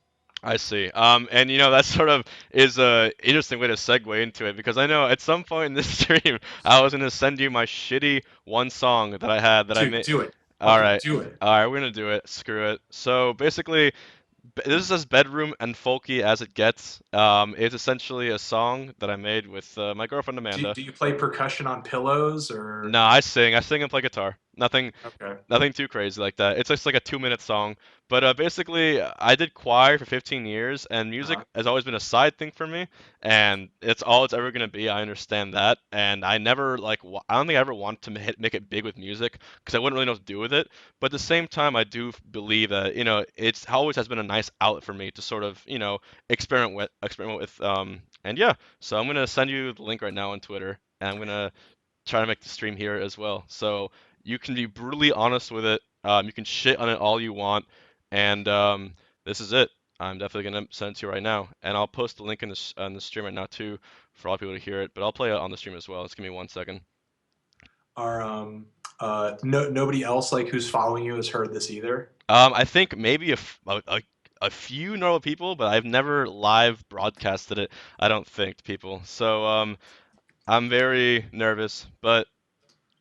I see. And that sort of is a interesting way to segue into it because I know at some point in this stream I was gonna send you my shitty one song that I had that I Dude, made. do it. All Fucking right, do it. all right, we're gonna do it. Screw it. So basically, this is as bedroom and folky as it gets. It's essentially a song that I made with my girlfriend Do, Amanda. do you play percussion on pillows or? No, I sing. I sing and play guitar. Nothing. Okay. Nothing too crazy like that. It's just like a 2 minute song. But basically, I did choir for 15 years, and music Uh-huh. has always been a side thing for me, and it's all it's ever gonna be. I understand that, and I never like. I don't think I ever want to make it big with music because I wouldn't really know what to do with it. But at the same time, I do believe that it's always has been a nice outlet for me to sort of experiment with. And yeah, so I'm gonna send you the link right now on Twitter, and I'm gonna try to make the stream here as well. So you can be brutally honest with it. You can shit on it all you want, and this is it. I'm definitely gonna send it to you right now, and I'll post the link in this on the stream right now too for all people to hear it. But I'll play it on the stream as well. Just give me 1 second. Are nobody else like who's following you has heard this either? I think maybe a few normal people, but I've never live broadcasted it. I don't think to people. So I'm very nervous, but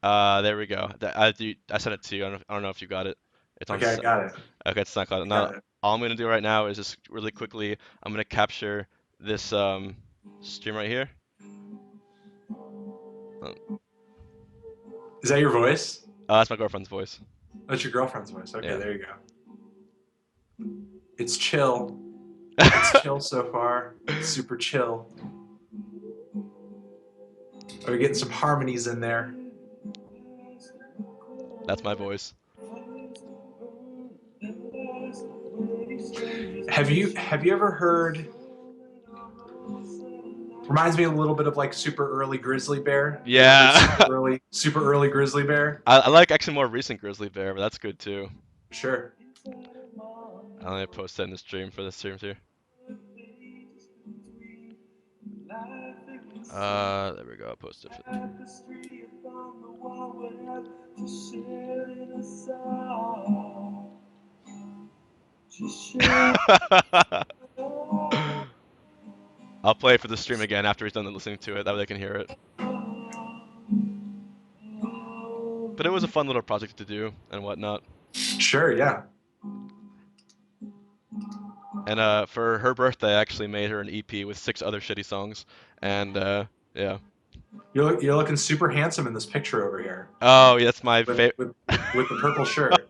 there we go. I sent it to you. I don't know if you got it. It's on. Okay, I got it. Okay, it's not cloud. I Now got it. all I'm gonna do right now is just really quickly. I'm gonna capture this stream right here. Uh, Is that your voice? that's my girlfriend's voice. That's your girlfriend's voice. Okay, Yeah. there you go. It's chill. It's chill so far. It's super chill. Are we getting some harmonies in there? That's my voice. Have you ever heard? Reminds me a little bit of like super early Grizzly Bear. You ever heard Yeah. super early Grizzly Bear? I like actually more recent Grizzly Bear, but that's good too. Sure. I'm gonna post that in the stream for the stream too. There we go. I'll post it. I'll play it for the stream again after he's done listening to it. That way they can hear it. But it was a fun little project to do and whatnot. Sure. Yeah. And for her birthday, I actually made her an EP with 6 other shitty songs. And yeah. You're looking super handsome in this picture over here Oh, yeah, that's my with favorite. with the purple shirt.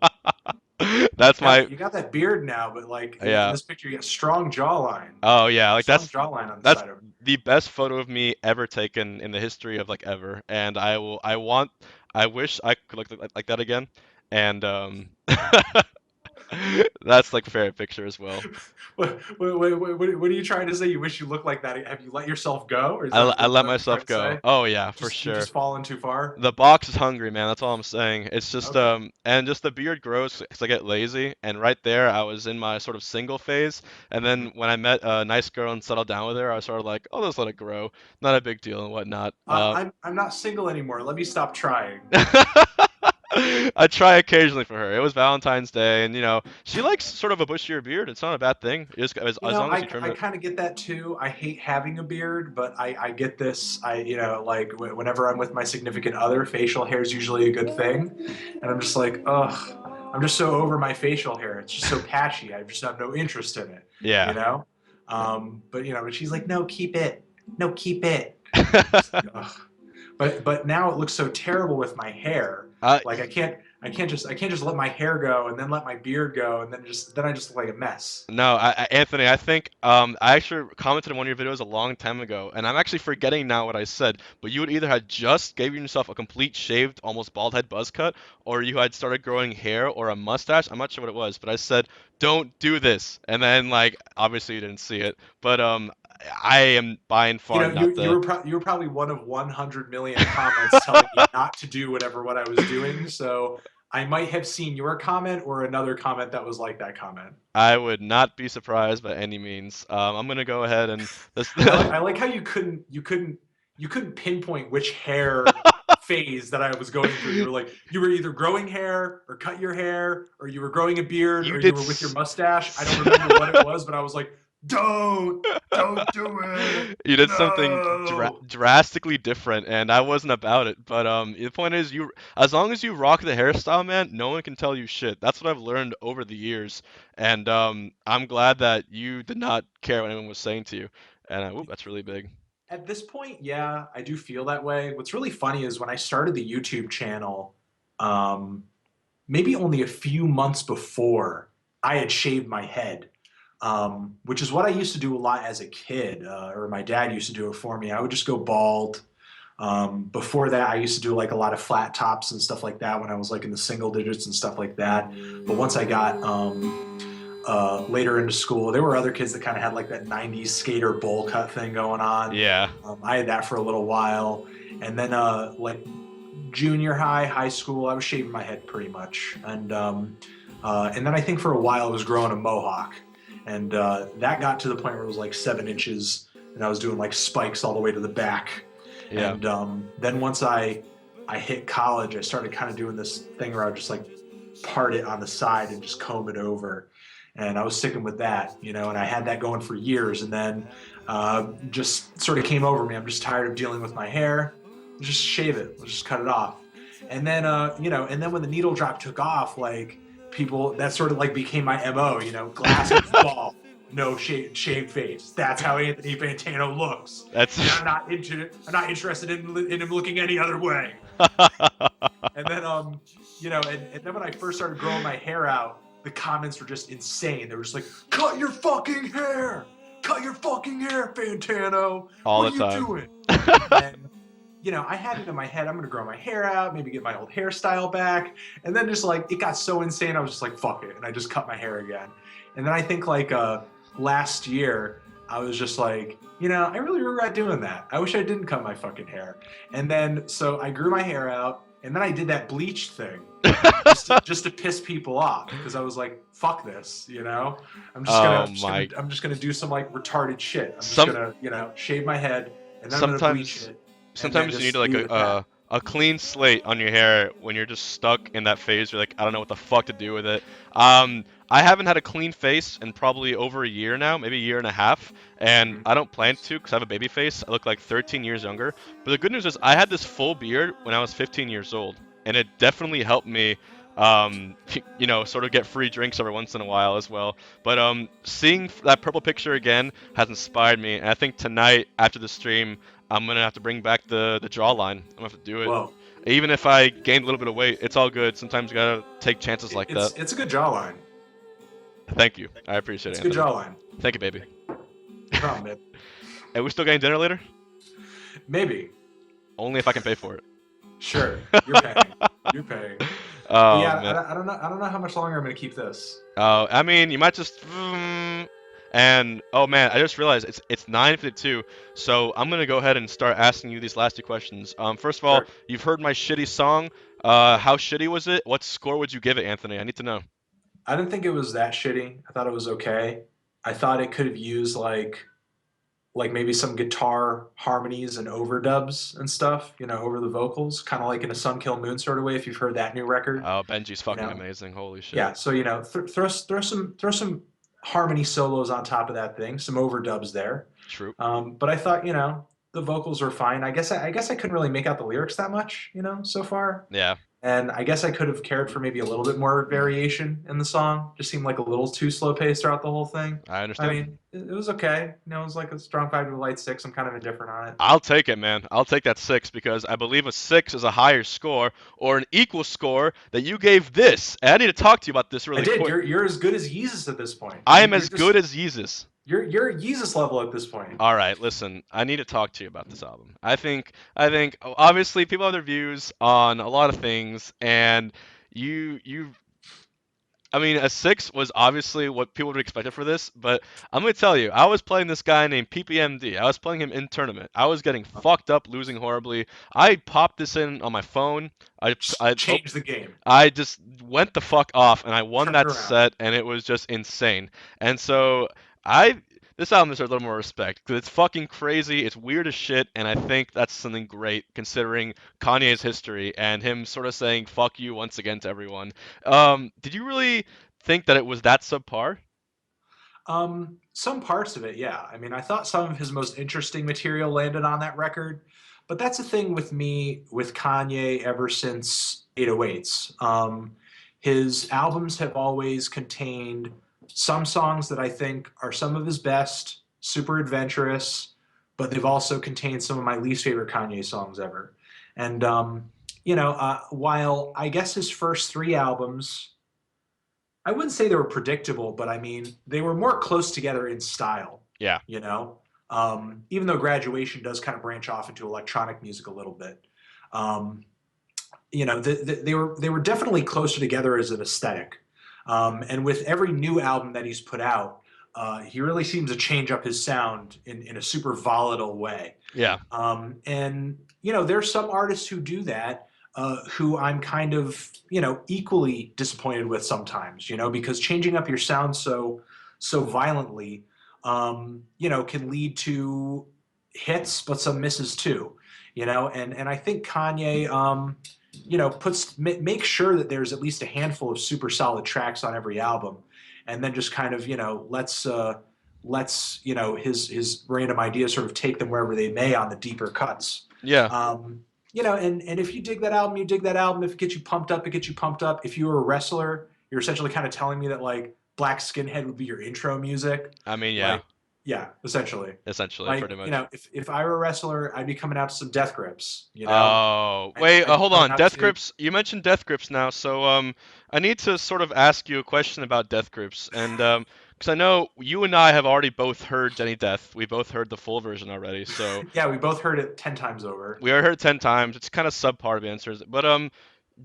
That's my You got that beard now, but like in yeah. this picture, you got strong jawline. Oh yeah, like Strong jawline on the that's side of it. the best photo of me ever taken in the history of like ever. And I wish I could look like that again. And that's like favorite picture as well. What are you trying to say? You wish you looked like that? Have you let yourself go, or I is that let what you're trying myself to go. say? Oh yeah, for sure. Just fallen too far. The box is hungry, man. That's all I'm saying. It's just Okay. and just the beard grows because I get lazy. And right there, I was in my sort of single phase. And Mhm. then when I met a nice girl and settled down with her, I was sort of like, oh, just let it grow. Not a big deal and whatnot. I'm not single anymore. Let me stop trying. I try occasionally for her. It was Valentine's Day, and she likes sort of a bushier beard. It's not a bad thing. You As know, long as you trim I it. kind of get that too. I hate having a beard, but I get this. Like whenever I'm with my significant other, facial hair is usually a good thing. And I'm just like, ugh, I'm just so over my facial hair. It's just so patchy. I just have no interest in it, you Yeah. know? But she's like, no, keep it. No, keep it. I'm just like, ugh. But now it looks so terrible with my hair. Uh, Like I can't just let my hair go and then let my beard go and then I just look like a mess. No, Anthony, I think I actually commented on one of your videos a long time ago, and I'm actually forgetting now what I said. But you would either had just given yourself a complete shaved, almost bald head buzz cut, or you had started growing hair or a mustache. I'm not sure what it was, but I said, "Don't do this," and then like obviously you didn't see it, but I am by and You far know, not the. you were probably one of 100 million comments telling me not to do what I was doing. So I might have seen your comment or another comment that was like that comment. I would not be surprised by any means. I'm gonna go ahead and this. I like how you couldn't pinpoint which hair phase that I was going through. You were either growing hair or cut your hair, or you were growing a beard, You or you did. were with your mustache. I don't remember what it was, but I was like, don't do it, You did something no. drastically different, and I wasn't about it. But the point is, as long as you rock the hairstyle, man, no one can tell you shit. That's what I've learned over the years, and I'm glad that you did not care what anyone was saying to you. And whoop, that's really big. At this point, yeah, I do feel that way. What's really funny is when I started the YouTube channel, um, maybe only a few months before, I had shaved my head, which is what I used to do a lot as a kid, or my dad used to do it for me. I would just go bald. Before that, I used to do like a lot of flat tops and stuff like that when I was like in the single digits and stuff like that. But once I got later into school, there were other kids that kind of had like that 90s skater bowl cut thing going on. Yeah, I had that for a little while. And then like junior high, high school, I was shaving my head pretty much. And then I think for a while I was growing a mohawk. And that got to the point where it was like 7 inches and I was doing like spikes all the way to the back. yeah, And then once I hit college, I started kind of doing this thing where I would just like part it on the side and just comb it over. And I was sticking with that, and I had that going for years. And then just sort of came over me. I'm just tired of dealing with my hair. Just shave it. Let's just cut it off. And then, and then when the needle drop took off, like people that sort of like became my MO, glasses, bald, no shaved face. That's how Anthony Fantano looks. And That's I'm not interested in him looking any other way. And then and then when I first started growing my hair out, the comments were just insane. They were just like, "Cut your fucking hair! Cut your fucking hair, Fantano! all What the are you time. doing?" And I had it in my head, I'm gonna grow my hair out, maybe get my old hairstyle back. And then just like it got so insane, I was just like, fuck it. And I just cut my hair again. And then I think like last year, I was just like, I really regret doing that. I wish I didn't cut my fucking hair. And then so I grew my hair out, and then I did that bleach thing just to piss people off because I was like, fuck this, Oh my. I'm just gonna do some like retarded shit. I'm just Some gonna shave my head and then I'm gonna bleach sometimes it and then sometimes you need just like leave it at that. a clean slate on your hair when you're just stuck in that phase. You're like, I don't know what the fuck to do with it. I haven't had a clean face in probably over a year now, maybe a year and a half, and Mhm. I don't plan to because I have a baby face. I look like 13 years younger. But the good news is I had this full beard when I was 15 years old, and it definitely helped me. Sort of get free drinks every once in a while as well. But seeing that purple picture again has inspired me, and I think tonight after the stream, I'm gonna have to bring back the jawline. I'm gonna have to do it. Whoa, Even if I gained a little bit of weight, it's all good. Sometimes you gotta take chances like that. it's a good jawline. Thank you. I appreciate It's it, a good Anthony. jawline. Thank you, baby. No problem, man. And we still getting dinner later? Maybe. Only if I can pay for it. Sure. You're paying. You're paying. But Oh yeah, man. I don't know. I don't know how much longer I'm gonna keep this. I mean, you might just. And oh man, I just realized it's 9:52, so I'm gonna go ahead and start asking you these last two questions. First of all, Sure. you've heard my shitty song. How shitty was it? What score would you give it, Anthony? I need to know. I didn't think it was that shitty. I thought it was okay. I thought it could have used like maybe some guitar harmonies and overdubs and stuff, over the vocals, kind of like in a Sun Kill Moon sort of way. If you've heard that new record, Oh, Benji's you fucking know, amazing. Holy shit. yeah. So throw some harmony solos on top of that thing, some overdubs there. True. But I thought the vocals were fine. I guess I couldn't really make out the lyrics that much, so far. Yeah, And I guess I could have cared for maybe a little bit more variation in the song. Just seemed like a little too slow paced throughout the whole thing. I I understand. mean, it was okay. It was like a strong five to a light six. I'm kind of indifferent on it. I'll take it, man. I'll take that six because I believe a six is a higher score or an equal score that you gave this. And I need to talk to you about this I really did. quick. You're as good as Yeezus at this point. I You, am you're as good just as Yeezus. you're Yeezus level at this point. All right, listen. I need to talk to you about this album. I think obviously people have their views on a lot of things, and you I mean, a six was obviously what people would have expected for this, but I'm gonna tell you, I was playing this guy named PPMD. I was playing him in tournament. I was getting fucked up, losing horribly. I popped this in on my phone. I Change the game. I just went the fuck off and I won Turn it that around. set and it was just insane. And so I this album deserves a little more respect because it's fucking crazy, it's weird as shit, and I think that's something great considering Kanye's history and him sort of saying fuck you once again to everyone. Did you really think that it was that subpar? Some parts of it, yeah. I mean, I thought some of his most interesting material landed on that record, but that's the thing with me with Kanye ever since 808s. His albums have always contained some songs that I think are some of his best, super adventurous, but they've also contained some of my least favorite Kanye songs ever. And while I guess his first three albums I wouldn't say they were predictable, but I mean they were more close together in style. Yeah. You know, even though Graduation does kind of branch off into electronic music a little bit. Um, they were definitely closer together as an aesthetic. And with every new album that he's put out, he really seems to change up his sound in a super volatile way. Yeah. And there's some artists who do that, who I'm kind of equally disappointed with sometimes. Because changing up your sound so violently, can lead to hits, but some misses too. And I think Kanye, make sure that there's at least a handful of super solid tracks on every album, and then just kind of lets his random ideas sort of take them wherever they may on the deeper cuts. Yeah. And if you dig that album, you dig that album. If it gets you pumped up, it gets you pumped up. If you're a wrestler you're essentially kind of telling me that like Black Skinhead would be your intro music. I mean, yeah, Like, yeah, essentially. essentially, Like, pretty much. if I were a wrestler, I'd be coming out to some Death Grips. Oh, wait, I'd be hold coming on. out Death to. grips. You mentioned death grips now, so I need to sort of ask you a question about death grips, and because I know you and I have already both heard Jenny Death. We both heard the full version already, so Yeah, we both heard it 10 times over. we already heard it 10 times. It's kind of subpar of answers, but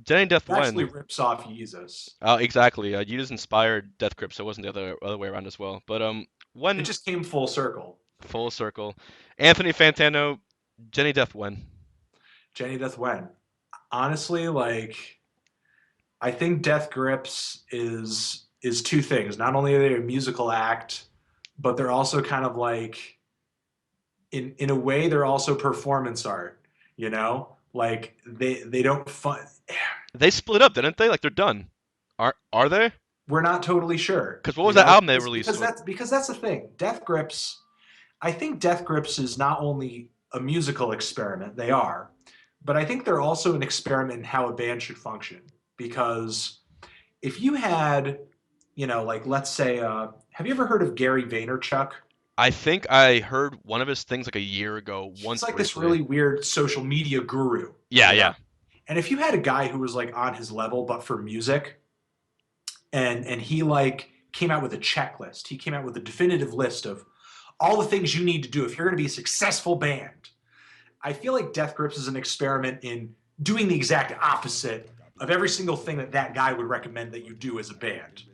Jenny Death It actually when? rips off Yeezus. Exactly. You just inspired death grips, so it wasn't the other way around as well. But It when just came full circle. full circle, Anthony Fantano, Jenny Death when? Jenny Death when? Honestly, like I think Death Grips is two things. Not only are they a musical act, but they're also kind of like in a way they're also performance art, you know? Like they don't fun They split up, didn't they? Like they're done. Are they? we're not totally sure, Because what you was that know? album they Because released because with? that's the thing. Death Grips, I think Death Grips is not only a musical experiment, they are, but I think they're also an experiment in how a band should function. Because if you had, like let's say, have you ever heard of Gary Vaynerchuk? I think I heard one of his things like a year ago, He's once like this briefly. really weird social media guru, Yeah, you know? yeah. And if you had a guy who was like on his level, but for music, and he like came out with a checklist, he came out with a definitive list of all the things you need to do if you're going to be a successful band. I feel like Death Grips is an experiment in doing the exact opposite of every single thing that that guy would recommend that you do as a band.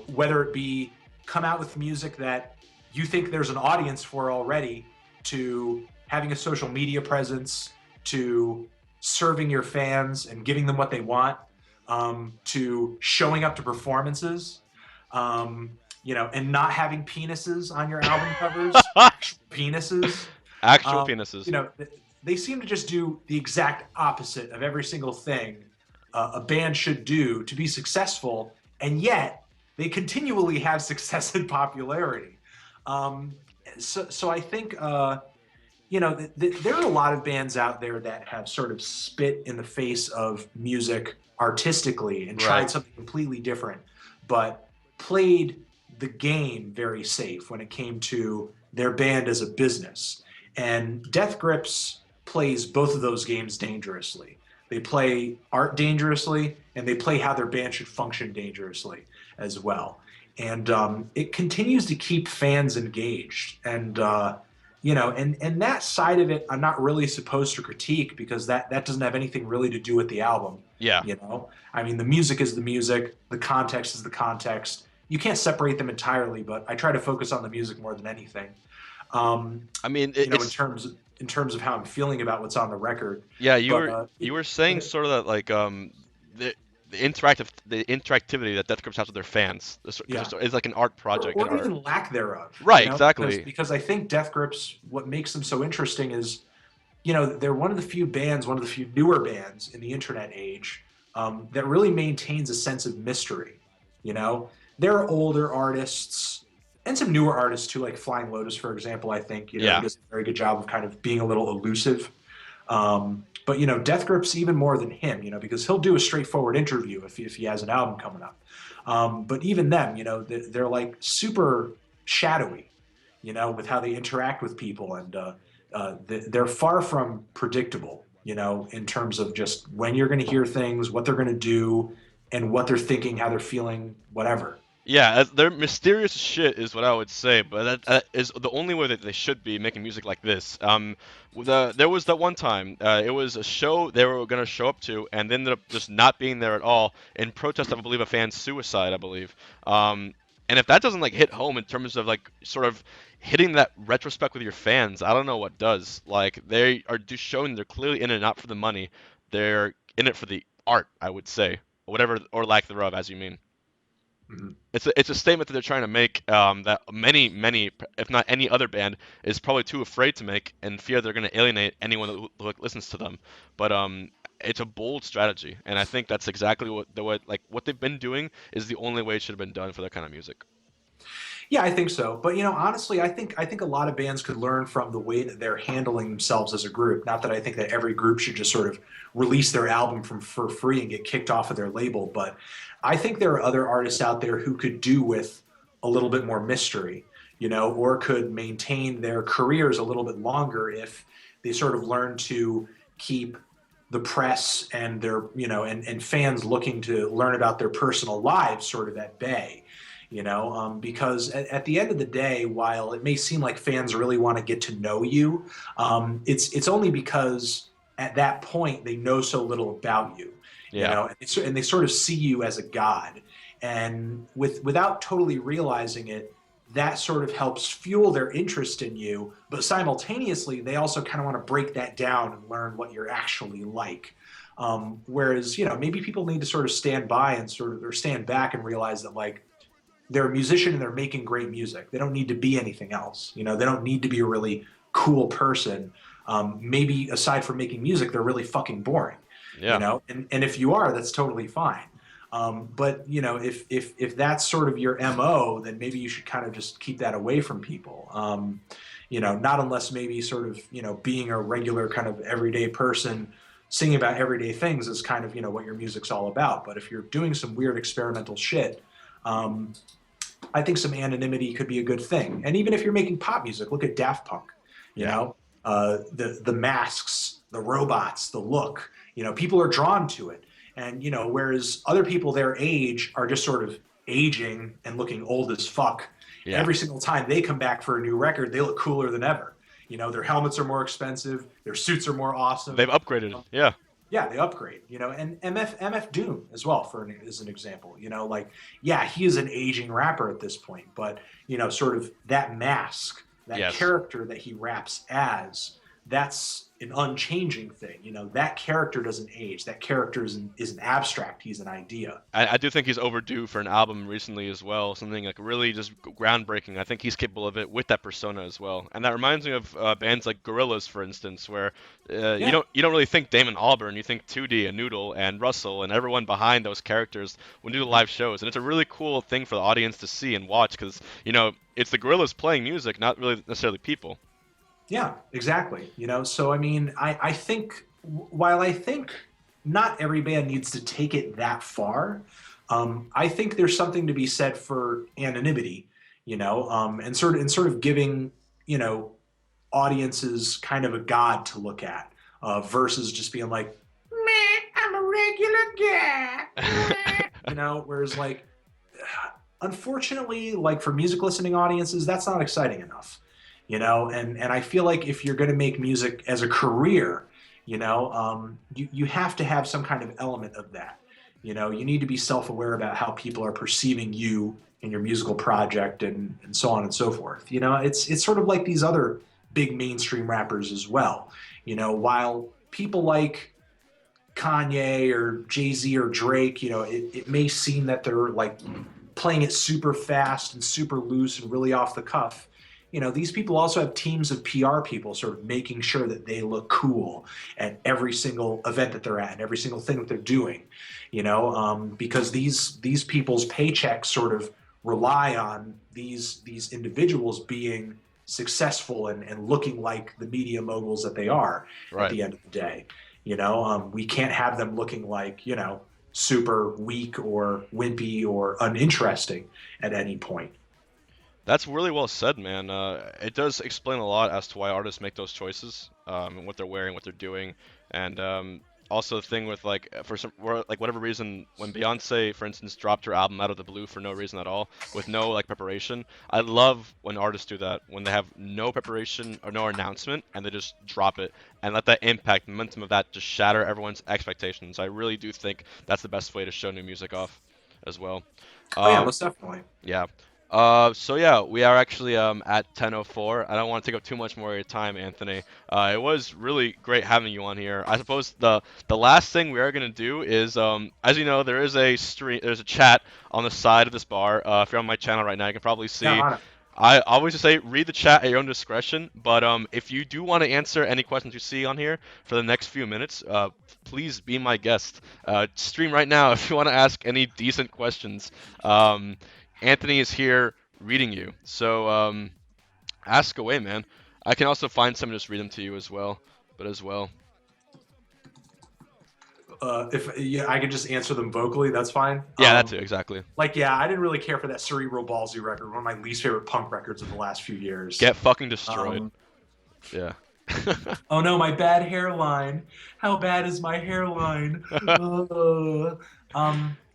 Whether it be come out with music that you think there's an audience for already, to having a social media presence, to serving your fans and giving them what they want, to showing up to performances, and not having penises on your album covers, actual penises. Actual Um, penises. you know, they seem to just do the exact opposite of every single thing a band should do to be successful, and yet they continually have success and popularity. Um, so I think there are a lot of bands out there that have sort of spit in the face of music artistically and Right. tried something completely different, but played the game very safe when it came to their band as a business. And Death Grips plays both of those games dangerously. They play art dangerously, and they play how their band should function dangerously as well. And it continues to keep fans engaged. And that side of it, I'm not really supposed to critique because that doesn't have anything really to do with the album. Yeah. I mean, the music is the music, the context is the context. You can't separate them entirely, but I try to focus on the music more than anything. Um, I mean, in it's terms of how I'm feeling about what's on the record. yeah. But You were saying sort of that like the the interactivity that Death Grips has with their fans, because yeah, it's like an art project, an or art. even lack thereof, Right. because Exactly. I think Death Grips, what makes them so interesting is, they're one of the few bands, one of the few newer bands in the internet age, that really maintains a sense of mystery. You know, there are older artists and some newer artists too, like Flying Lotus, for example. I think he Yeah. does a very good job of kind of being a little elusive. But Death Grip's even more than him, because he'll do a straightforward interview if he has an album coming up. But even them, they're like super shadowy, with how they interact with people, and they're far from predictable, in terms of just when you're going to hear things, what they're going to do, and what they're thinking, how they're feeling, whatever. Yeah, they're mysterious as shit is what I would say, but that is the only way that they should be making music like this. There was that one time, it was a show they were gonna show up to, and they ended up just not being there at all in protest of, I believe, a fan's suicide, I believe. Um, and if that doesn't like hit home in terms of like sort of hitting that retrospect with your fans, I don't know what does. Like they are just showing they're clearly in it not for the money, they're in it for the art, I would say, whatever or lack thereof, as you mean. Mhm. It's a statement that they're trying to make, that many, if not any other band, is probably too afraid to make and fear they're going to alienate anyone who listens to them. But it's a bold strategy, and I think that's exactly what what they've been doing is the only way it should have been done for that kind of music. Yeah, I think so. But honestly, I think a lot of bands could learn from the way that they're handling themselves as a group. Not that I think that every group should just sort of release their album for free and get kicked off of their label, but I think there are other artists out there who could do with a little bit more mystery, or could maintain their careers a little bit longer if they sort of learn to keep the press and their and fans looking to learn about their personal lives sort of at bay, because at the end of the day, while it may seem like fans really want to get to know you, it's only because at that point they know so little about you, Yeah. and they sort of see you as a god, and without totally realizing it, that sort of helps fuel their interest in you, but simultaneously they also kind of want to break that down and learn what you're actually like. Whereas, maybe people need to sort of stand by and sort of or stand back and realize that, like, they're a musician and they're making great music. They don't need to be anything else. They don't need to be a really cool person. Maybe aside from making music, they're really fucking boring. Yeah. And if you are, that's totally fine. But if that's sort of your MO, then maybe you should kind of just keep that away from people. Not unless maybe sort of being a regular kind of everyday person singing about everyday things is kind of what your music's all about. But if you're doing some weird experimental shit, um, I think some anonymity could be a good thing. And even if you're making pop music, look at Daft Punk. You Yeah. know, the masks, the robots, the look. People are drawn to it. And whereas other people their age are just sort of aging and looking old as fuck. Yeah. Every single time they come back for a new record, they look cooler than ever. Their helmets are more expensive, their suits are more They've awesome. upgraded. Yeah. Yeah, they upgrade, and MF Doom as well as an example. Like, yeah, he is an aging rapper at this point, but sort of that mask, that Yes. character that he raps as, that's an unchanging thing. That character doesn't age. That character is an abstract. He's an idea. I do think he's overdue for an album recently as well, something like really just groundbreaking. I think he's capable of it with that persona as well, and that reminds me of bands like Gorillaz, for instance, where Yeah. you don't really think Damon Albarn, you think 2D and Noodle and Russell and everyone behind those characters when you do the live shows, and it's a really cool thing for the audience to see and watch because it's the Gorillaz playing music, not really necessarily people. Yeah, exactly. So I mean, I think while I think not every band needs to take it that far, I think there's something to be said for anonymity, and sort of giving you know audiences kind of a god to look at, versus just being like, meh, I'm a regular guy. Meh. Whereas, like, unfortunately, like, for music listening audiences, that's not exciting enough. And I feel like if you're going to make music as a career, you have to have some kind of element of that. You need to be self-aware about how people are perceiving you and your musical project, and so on and so forth. It's sort of like these other big mainstream rappers as well. While people like Kanye or Jay-Z or Drake, it may seem that they're like playing it super fast and super loose and really off the cuff. These people also have teams of PR people sort of making sure that they look cool at every single event that they're at and every single thing that they're doing. Because these people's paychecks sort of rely on these individuals being successful and looking like the media moguls that they are at Right. the end of the day. We can't have them looking like super weak or wimpy or uninteresting at any point. That's really well said, man. It does explain a lot as to why artists make those choices, and what they're wearing, what they're doing, and also the thing with like like whatever reason when Beyonce, for instance, dropped her album out of the blue for no reason at all, with no like preparation. I love when artists do that when they have no preparation or no announcement and they just drop it and let that impact, the momentum of that, just shatter everyone's expectations. I really do think that's the best way to show new music off, as well. Oh yeah, Um, most definitely. yeah. So yeah, we are actually at 10:04. I don't want to take up too much more of your time, Anthony. It was really great having you on here. I suppose the last thing we are gonna do is, as you know, there's a chat on the side of this bar. If you're on my channel right now, you can probably Yeah, see. on it. I always just say read the chat at your own discretion. But if you do want to answer any questions you see on here for the next few minutes, please be my guest. Stream right now if you want to ask any decent questions. Anthony is here reading you. So ask away, man. I can also find some and just read them to you as well. But as well, If yeah, I could just answer them vocally, that's fine. yeah, that too, exactly. Like, yeah, I didn't really care for that Cerebral Ballsy record, one of my least favorite punk records of the last few years. Get fucking destroyed. Um, Yeah. oh no, my bad hairline. How bad is my hairline?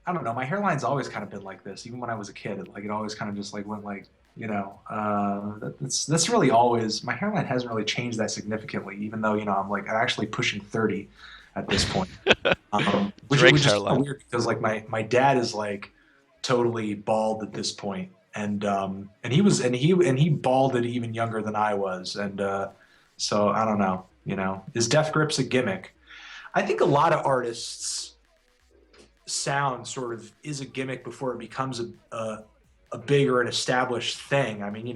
I don't know. My hairline's always kind of been like this, even when I was a kid. It always kind of just like went like, that's really always my hairline hasn't really changed that significantly, even though I'm actually pushing 30 at this point. Drake's Which is kind of hairline. weird because like my dad is like totally bald at this point, and he balded even younger than I was, and so I don't know. Is Death Grips a gimmick? I think a lot of artists' sound sort of is a gimmick before it becomes a bigger and established thing. I mean,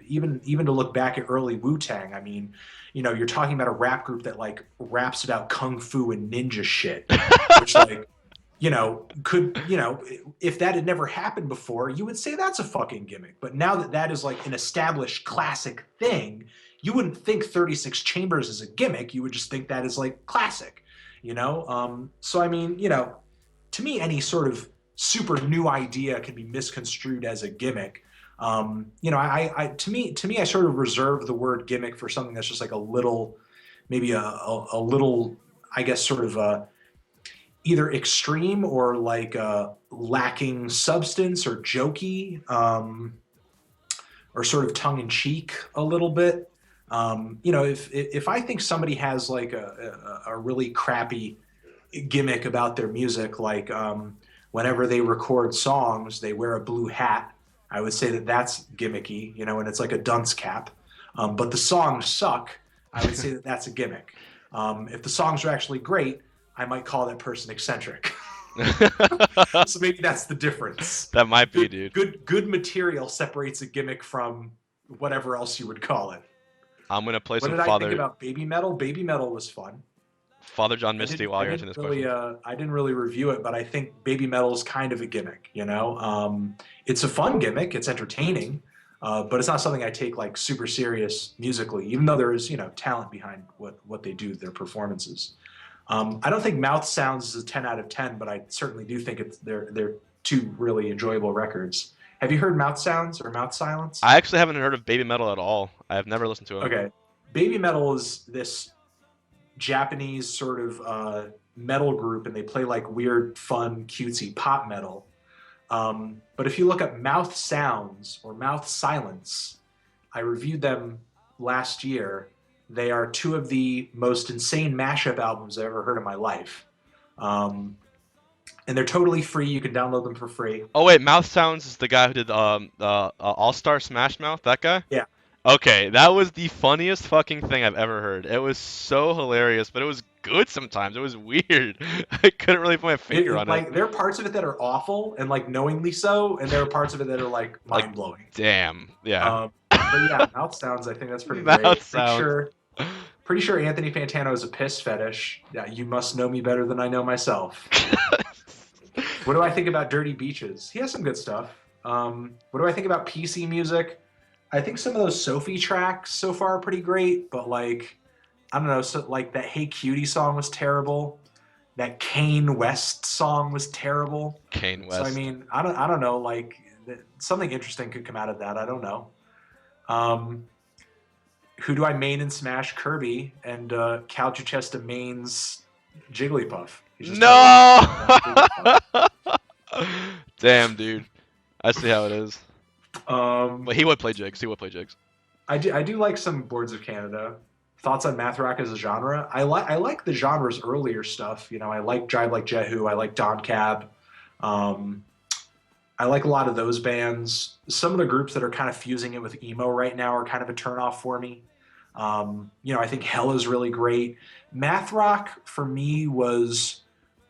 even to look back at early Wu Tang, I mean, you're talking about a rap group that like raps about kung fu and ninja shit, which like, could, if that had never happened before, you would say that's a fucking gimmick. But now that that is like an established classic thing, you wouldn't think 36 Chambers is a gimmick. You would just think that is like classic, So I mean, to me, any sort of super new idea can be misconstrued as a gimmick. To me, I sort of reserve the word gimmick for something that's just like a little, maybe a little, I guess, sort of either extreme or like lacking substance or jokey, or sort of tongue in cheek a little bit. If I think somebody has like a really crappy gimmick about their music, like whenever they record songs, they wear a blue hat. I would say that that's gimmicky, and it's like a dunce cap. But the songs suck. I would say that that's a gimmick. If the songs are actually great, I might call that person eccentric. So maybe that's the difference. That might be, Good, dude. good material separates a gimmick from whatever else you would call it. I'm gonna play What some did I think Father about Baby Metal? Baby Metal was fun. Father John Misty while I you're didn't answering this really question. I didn't really review it, but I think Baby Metal is kind of a gimmick. It's a fun gimmick. It's entertaining, but it's not something I take like super serious musically. Even though there is talent behind what they do, their performances. I don't think Mouth Sounds is a 10 out of 10, but I certainly do think they're two really enjoyable records. Have you heard Mouth Sounds or Mouth Silence? I actually haven't heard of Baby Metal at all. I have never listened to him. Okay, Baby Metal is this Japanese sort of metal group, and they play like weird, fun, cutesy pop metal. But if you look up Mouth Sounds or Mouth Silence, I reviewed them last year. They are two of the most insane mashup albums I've ever heard in my life. Um, and they're totally free. You can download them for free. Oh wait, Mouth Sounds is the guy who did All Star Smash Mouth. That guy? Yeah, Okay, that was the funniest fucking thing I've ever heard. It was so hilarious, but it was good sometimes. It was weird. I couldn't really put my finger on it. like there are parts of it that are awful and like knowingly so, and there are parts of it that are like Like, mind blowing. damn. Yeah. Um, but yeah, Mouth Sounds. I think that's pretty Mouth great. Sounds. Pretty sure Anthony Fantano is a piss fetish. Yeah, you must know me better than I know myself. What do I think about Dirty Beaches? He has some good stuff. What do I think about PC music? I think some of those Sophie tracks so far are pretty great, but like, I don't know, so like that Hey Cutie song was terrible. That Kane West song was terrible. Kane So I West. mean, I don't know, like something interesting could come out of that. I don't know. Um, who do I main and smash? Kirby, and Cal Chester mains Jigglypuff. He's just totally No! Jigglypuff. Damn, dude. I see how it is. Um, But he would play jigs. He would play jigs. I do like some Boards of Canada. Thoughts on math rock as a genre? I like the genre's earlier stuff. I like Jive Like Jehu. I like Don Cab. Um, I like a lot of those bands. Some of the groups that are kind of fusing it with emo right now are kind of a turnoff for me. I think Hell is really great. Math rock for me was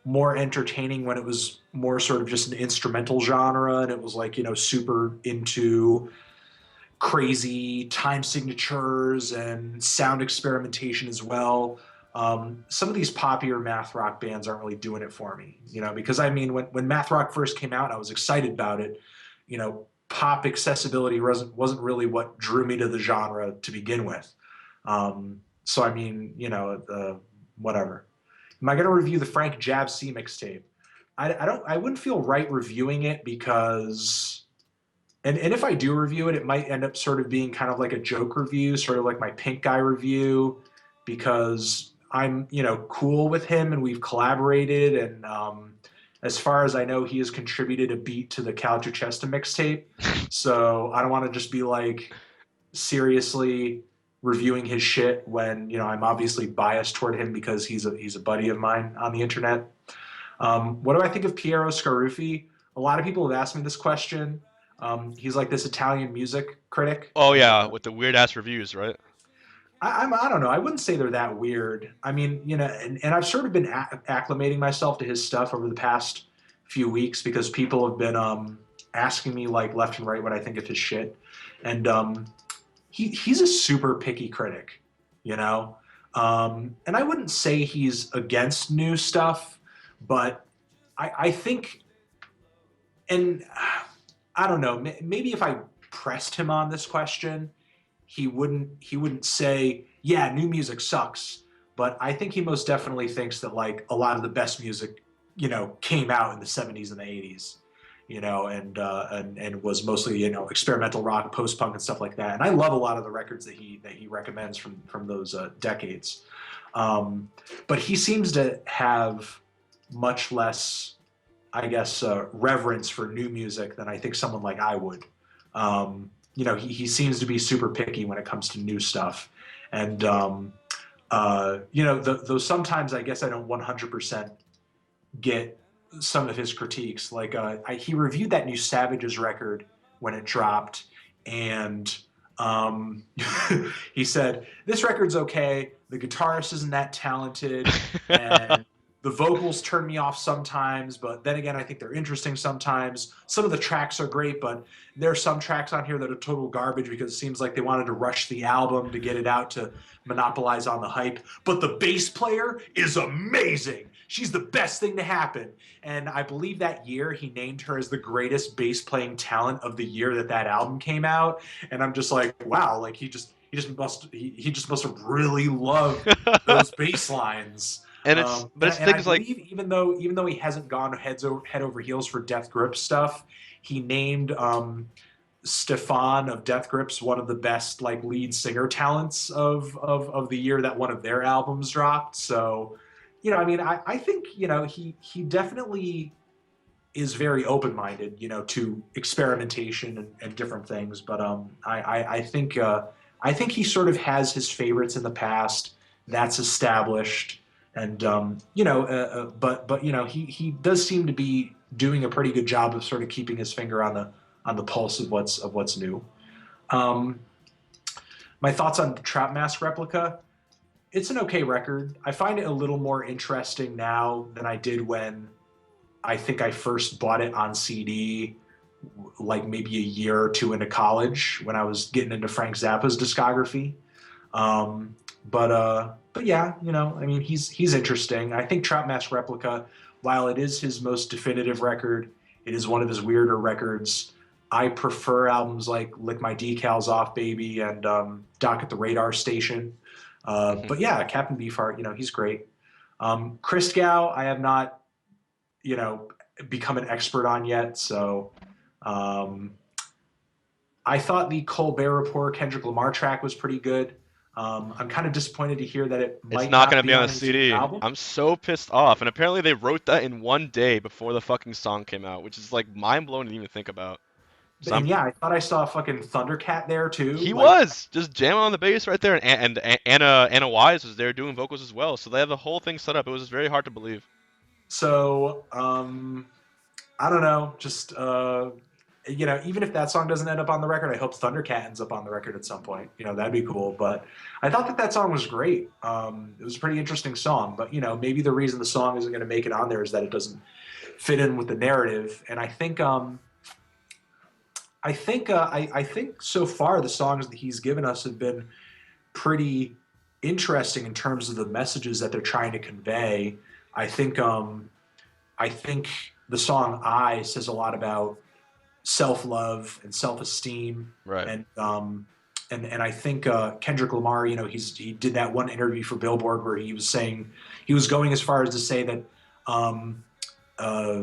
more entertaining when it was more sort of just an instrumental genre, and it was like super into crazy time signatures and sound experimentation as well. Some of these poppier math rock bands aren't really doing it for me, because I mean, when math rock first came out, I was excited about it. pop accessibility wasn't really what drew me to the genre to begin with. So I mean, whatever. Am I going to review the Frank Jab C mixtape? I don't. I wouldn't feel right reviewing it because, and if I do review it, it might end up sort of being kind of like a joke review, sort of like my Pink Guy review, because I'm cool with him and we've collaborated, and as far as I know, he has contributed a beat to the Calico Chesta mixtape. So I don't want to just be like seriously reviewing his shit when I'm obviously biased toward him because he's a buddy of mine on the internet. What do I think of Piero Scaruffi? A lot of people have asked me this question. He's like this Italian music critic, Oh and yeah, with the weird ass reviews, right? I don't know. I wouldn't say they're that weird. I mean, and I've sort of been acclimating myself to his stuff over the past few weeks because people have been asking me like left and right what I think of his shit, and he's a super picky critic, you know. And I wouldn't say he's against new stuff, but I think, and I don't know, maybe if I pressed him on this question, he wouldn't say, yeah, new music sucks. But I think he most definitely thinks that like a lot of the best music, came out in the 70s and the 80s, and was mostly experimental rock, post punk, and stuff like that. And I love a lot of the records that he recommends from those decades. Um, but he seems to have much less, I guess, reverence for new music than I think someone like I would. He seems to be super picky when it comes to new stuff. And, though sometimes I guess I don't 100% get some of his critiques. Like, he reviewed that new Savages record when it dropped, and um, he said, this record's okay. The guitarist isn't that talented, and the vocals turn me off sometimes, but then again, I think they're interesting sometimes. Some of the tracks are great, but there are some tracks on here that are total garbage because it seems like they wanted to rush the album to get it out to monopolize on the hype. But the bass player is amazing. She's the best thing to happen. And I believe that year he named her as the greatest bass playing talent of the year that album came out. And I'm just like, wow, like he just must have really loved those bass lines. And it's And I things like believe even though he hasn't gone head over heels for Death Grip stuff, he named Stefan of Death Grips one of the best like lead singer talents of the year that one of their albums dropped. So, I mean, I think he definitely is very open minded, to experimentation and different things. But I think he sort of has his favorites in the past. That's established, and but he does seem to be doing a pretty good job of sort of keeping his finger on the pulse of what's new. Um, my thoughts on Trap Mask Replica. It's an okay record. I find it a little more interesting now than I did when I think I first bought it on CD, like maybe a year or two into college when I was getting into Frank Zappa's discography. Um, but yeah, I mean, he's interesting. I think Trap Mask Replica, while it is his most definitive record, it is one of his weirder records. I prefer albums like Lick My Decals Off, Baby, and Dock at the Radar Station. mhm. But yeah, Captain Beefheart, he's great. Christgau, I have not, you know, become an expert on yet. So um, I thought the Colbert Report Kendrick Lamar track was pretty good. I'm kind of disappointed to hear that it It's might not not gonna be be on on the his new CD. album. I'm so pissed off. And apparently they wrote that in one day before the fucking song came out, which is like mind blowing to even think about. So And I'm yeah, I thought I saw a fucking Thundercat there too. he Like, was just jamming on the bass right there, and Anna Wise was there doing vocals as well. So they had the whole thing set up. It was just very hard to believe. so I don't know. Just even if that song doesn't end up on the record, I hope Thundercat ends up on the record at some point. That'd be cool. But I thought that song was great. It was a pretty interesting song. But maybe the reason the song isn't going to make it on there is that it doesn't fit in with the narrative. And I think so far the songs that he's given us have been pretty interesting in terms of the messages that they're trying to convey. I think the song "I" says a lot about self love and self esteem, Right. and and I think Kendrick Lamar, he did that one interview for Billboard where he was saying he was going as far as to say that um, uh,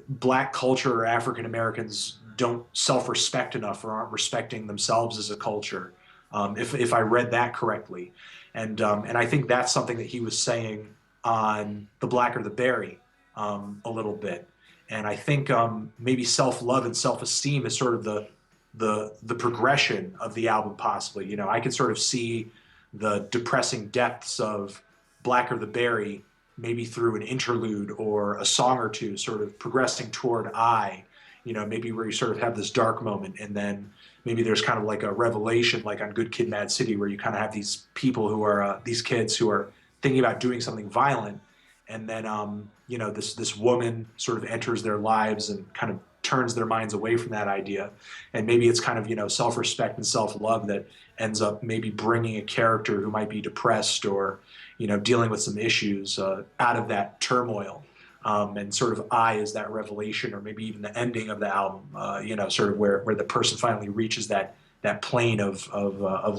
black culture or African Americans don't self respect enough or aren't respecting themselves as a culture. If I read that correctly, and I think that's something that he was saying on The Blacker the Berry a little bit. And I think maybe self love and self esteem is sort of the progression of the album. Possibly, I can sort of see the depressing depths of Blacker the Berry maybe through an interlude or a song or two, sort of progressing toward I, maybe where you sort of have this dark moment, and then maybe there's kind of like a revelation, like on Good Kid, Mad City, where you kind of have these people who are these kids who are thinking about doing something violent, and then this woman sort of enters their lives and kind of turns their minds away from that idea, and maybe it's kind of self-respect and self-love that ends up maybe bringing a character who might be depressed or dealing with some issues out of that turmoil. And sort of I is that revelation, or maybe even the ending of the album. Sort of where the person finally reaches that plane of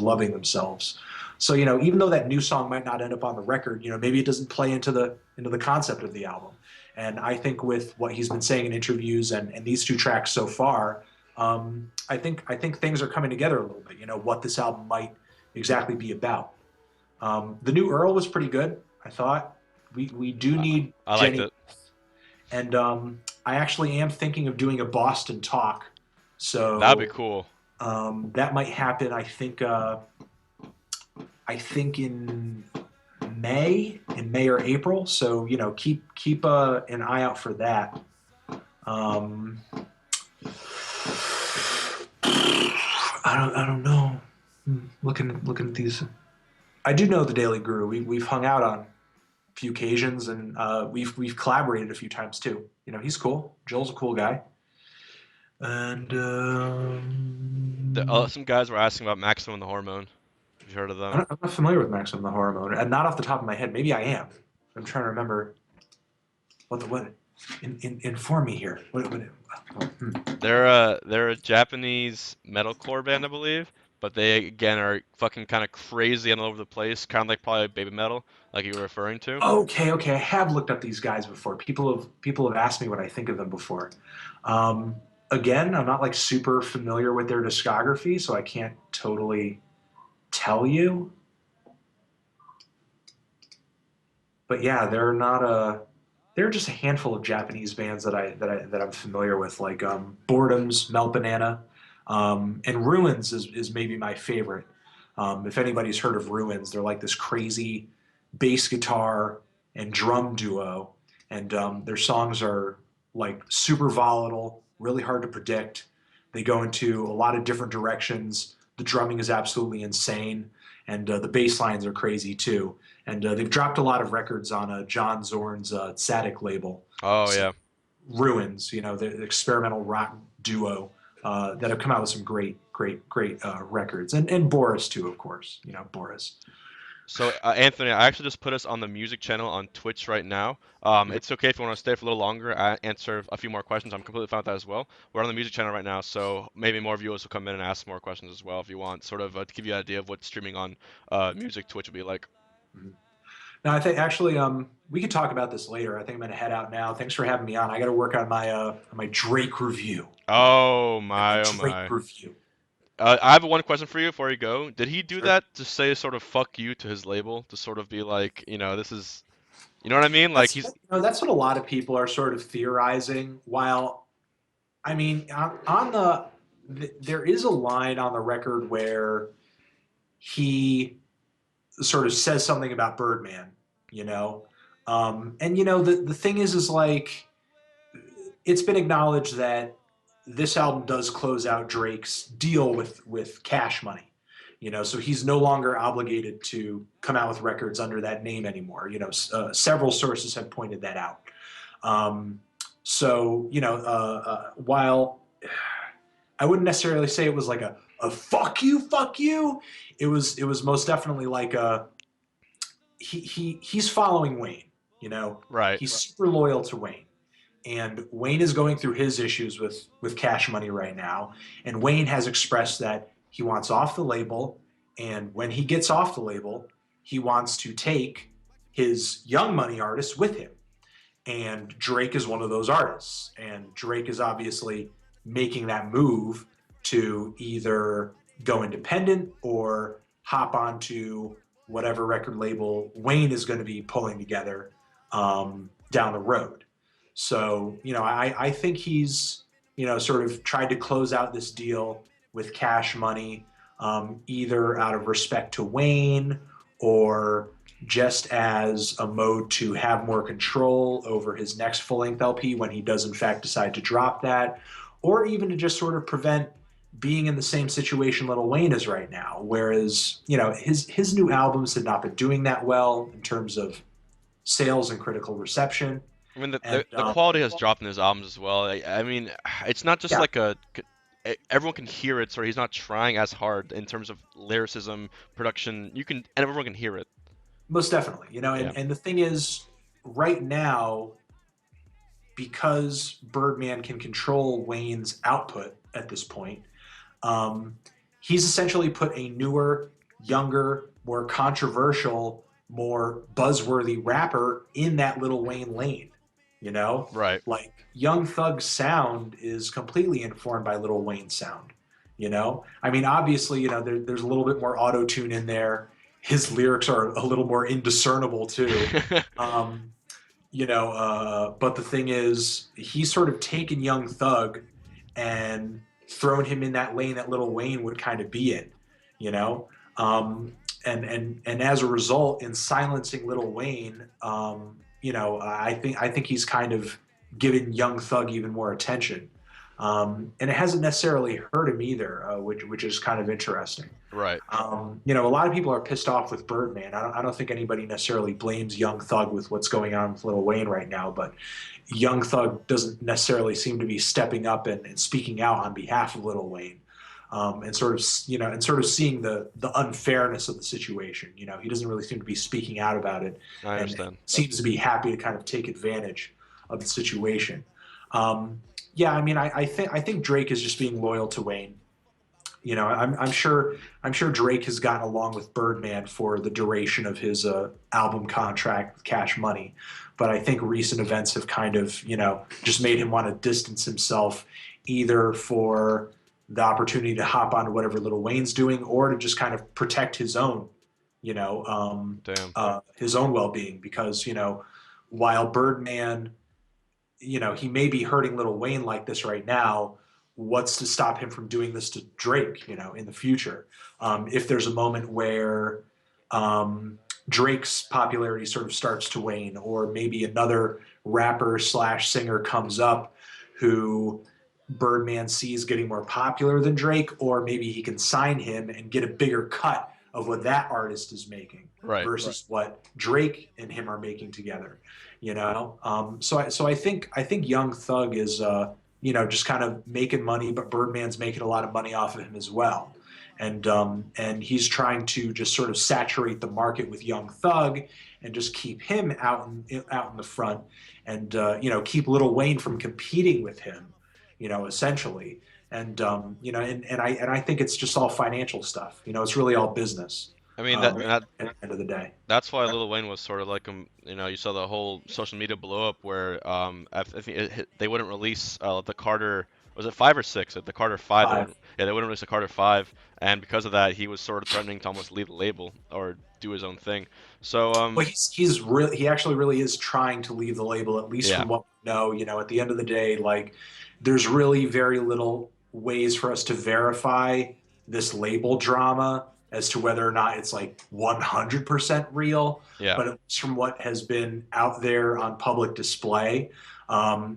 loving themselves. So even though that new song might not end up on the record, maybe it doesn't play into the concept of the album. And I think with what he's been saying in interviews and these two tracks so far, I think things are coming together a little bit. What this album might exactly be about. The new Earl was pretty good, I thought. We do I, need I liked Jenny, it. and I actually am thinking of doing a Boston talk, That'd be so cool. that might happen. I think in May or April. So keep an eye out for that. Um, I don't know. Looking at these, I do know the Daily Guru. We've hung out on a few occasions, and we've collaborated a few times too. He's cool. Joel's a cool guy, and Some guys were asking about Maximum the Hormone. Have you heard of them? I'm not familiar with Maximum the Hormone, and not off the top of my head. Maybe I am. I'm trying to remember what. Inform me here. They're a Japanese metalcore band, I believe, but they again are fucking kind of crazy and all over the place, kind of like probably baby metal, like you were referring to. Okay. I have looked up these guys before. People have asked me what I think of them before. Um, Again, I'm not like super familiar with their discography, so I can't totally tell you. But yeah, they're just a handful of Japanese bands that I'm familiar with, like Boredom's Melt Banana, and Ruins is maybe my favorite. If anybody's heard of Ruins, they're like this crazy bass guitar and drum duo, and their songs are like super volatile, really hard to predict. They go into a lot of different directions. The drumming is absolutely insane, and the bass lines are crazy too. And they've dropped a lot of records on John Zorn's Satic label. Oh So yeah. Ruins, the experimental rock duo that have come out with some great records, and Boris too, of course. Boris. So Anthony, I actually just put us on the music channel on Twitch right now. It's okay if you want to stay for a little longer, answer a few more questions. I'm completely fine with that as well. We're on the music channel right now, so maybe more viewers will come in and ask more questions as well if you want, sort of to give you an idea of what streaming on music Twitch will be like. Mhm. Now, I think actually we could talk about this later. I think I'm going to head out now. Thanks for having me on. I got to work on my Drake review. Oh My my, oh Drake my. review. I have one question for you before you go. Did he do Sure. that to say sort of fuck you to his label, to sort of be like, this is, you know what I mean? Like That's he's that's what a lot of people are sort of theorizing. While I mean, on there is a line on the record where he sort of says something about Birdman, you know, and the thing is like it's been acknowledged that this album does close out Drake's deal with Cash Money. So he's no longer obligated to come out with records under that name anymore. Several sources have pointed that out. Um, while I wouldn't necessarily say it was like a fuck you. It was most definitely like he's following Wayne. right. He's super loyal to Wayne, and Wayne is going through his issues with Cash Money right now. And Wayne has expressed that he wants off the label, and when he gets off the label, he wants to take his Young Money artists with him. And Drake is one of those artists. And Drake is obviously making that move to either go independent or hop onto whatever record label Wayne is going to be pulling together down the road. So, I think he's, sort of tried to close out this deal with Cash Money, either out of respect to Wayne or just as a mode to have more control over his next full length LP when he does, in fact, decide to drop that, or even to just sort of prevent being in the same situation Lil Wayne is right now. Whereas, his new albums had not been doing that well in terms of sales and critical reception. I mean, And the quality has dropped in his albums as well. I mean, it's not just yeah, like everyone can hear it, so he's not trying as hard in terms of lyricism, production. You can, and everyone can hear it. most definitely. Yeah. And the thing is, right now, because Birdman can control Wayne's output at this point, um, he's essentially put a newer, younger, more controversial, more buzzworthy rapper in that Lil Wayne lane. You know, Right. like Young Thug's sound is completely informed by Lil Wayne's sound. I mean, obviously, there's a little bit more auto tune in there. His lyrics are a little more indiscernible too. Um, but the thing is, he's sort of taken Young Thug and thrown him in that lane that Lil Wayne would kind of be in, you know. Um, and as a result, in silencing Lil Wayne, I think he's kind of given Young Thug even more attention, and it hasn't necessarily hurt him either, which is kind of interesting. Right. A lot of people are pissed off with Birdman. I don't think anybody necessarily blames Young Thug with what's going on with Lil Wayne right now, but Young Thug doesn't necessarily seem to be stepping up and speaking out on behalf of Lil Wayne, and sort of seeing the unfairness of the situation. He doesn't really seem to be speaking out about it, I and understand. seems to be happy to kind of take advantage of the situation. Yeah, I mean, I think Drake is just being loyal to Wayne. I'm sure Drake has gotten along with Birdman for the duration of his album contract with Cash Money, but I think recent events have kind of just made him want to distance himself, either for the opportunity to hop onto whatever Lil Wayne's doing, or to just kind of protect his own, Damn. his own well-being, because while Birdman, he may be hurting Lil Wayne like this right now. What's to stop him from doing this to Drake, in the future? If there's a moment where Drake's popularity sort of starts to wane, or maybe another rapper slash singer comes up who Birdman sees getting more popular than Drake, or maybe he can sign him and get a bigger cut of what that artist is making Right. versus what Drake and him are making together. So I think Young Thug is just kind of making money, but Birdman's making a lot of money off of him as well. And he's trying to just sort of saturate the market with Young Thug and just keep him out in the front, and keep Lil Wayne from competing with him, essentially. And I think it's just all financial stuff. It's really all business. I mean At the end of the day. that's why Lil Wayne was sort of like you saw the whole social media blow up where I think they wouldn't release the Carter, was it 5 or 6? The Carter 5, Five. yeah, they wouldn't release the Carter 5, and because of that he was sort of threatening to almost leave the label or do his own thing. So Well, he actually really is trying to leave the label, at least yeah. from what we know. At the end of the day, like, there's really very little ways for us to verify this label drama as to whether or not it's like 100% real. Yeah. But at least from what has been out there on public display,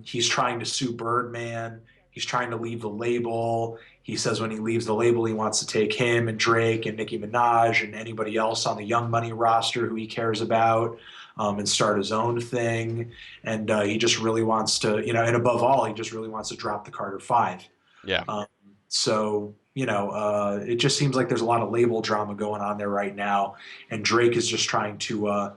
he's trying to sue Birdman. He's trying to leave the label. He says when he leaves the label, he wants to take him and Drake and Nicki Minaj and anybody else on the Young Money roster who he cares about, and start his own thing. And he just really wants to, and above all, he just really wants to drop the Carter 5. Yeah. Um, so it just seems like there's a lot of label drama going on there right now. And Drake is just trying to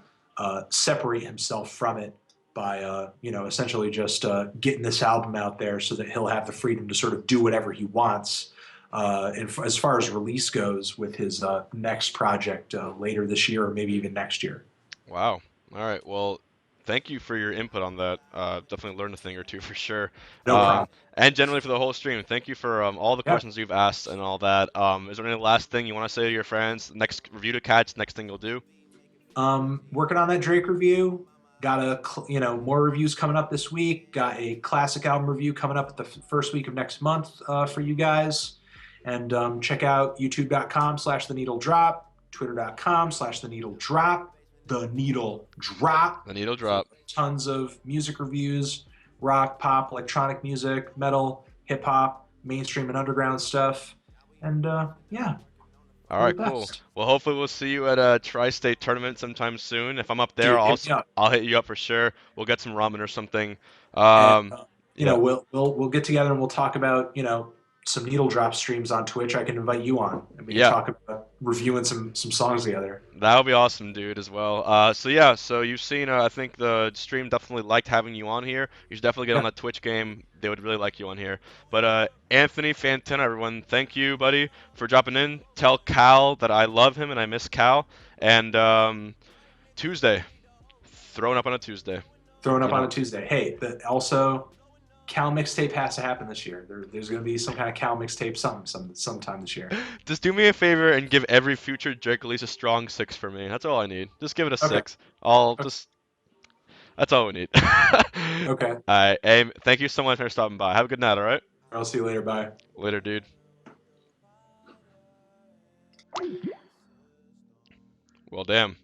separate himself from it by essentially just getting this album out there so that he'll have the freedom to sort of do whatever he wants. And as far as release goes, with his next project later this year or maybe even next year. Wow. All right. Well, thank you for your input on that. Definitely learned a thing or two for sure. No problem. And generally for the whole stream, thank you for all the Yeah. questions you've asked and all that. Is there any last thing you want to say to your friends? Next review to catch, next thing you'll do? Working on that Drake review. Got more reviews coming up this week. Got a classic album review coming up the first week of next month for you guys. And check out youtube.com/the needle drop, twitter.com/the needle drop, the needle drop The needle for drop. tons of music reviews, rock, pop, electronic music, metal, hip hop, mainstream and underground stuff. And yeah, All we're the right, cool. best. Well, hopefully we'll see you at a tri-state tournament sometime soon. If I'm up there, Dude, hit me up. I'll hit you up for sure. We'll get some ramen or something. And Yeah. we'll get together and we'll talk about some needle drop streams on Twitch. I can invite you on, and we can Yeah. talk about reviewing some songs together. That would be awesome, dude, as well. So yeah, so you've seen, I think the stream definitely liked having you on here. You should definitely get on Yeah, that Twitch game. They would really like you on here. But Anthony Fantano, everyone, thank you, buddy, for dropping in. Tell Cal that I love him and I miss Cal. And Tuesday, throwing up on a Tuesday, throwing you up on know. a Tuesday. Hey, also Cal mixtape has to happen this year. There's going to be some kind of Cal mixtape sometime this year. Just do me a favor and give every future Drake release a strong 6 for me. That's all I need. Just give it a Okay. 6. I'll Okay. just That's all we need. Okay. Alright, Aim, thank you so much for stopping by. Have a good night, alright? I'll see you later. Bye. Later, dude. Well, damn.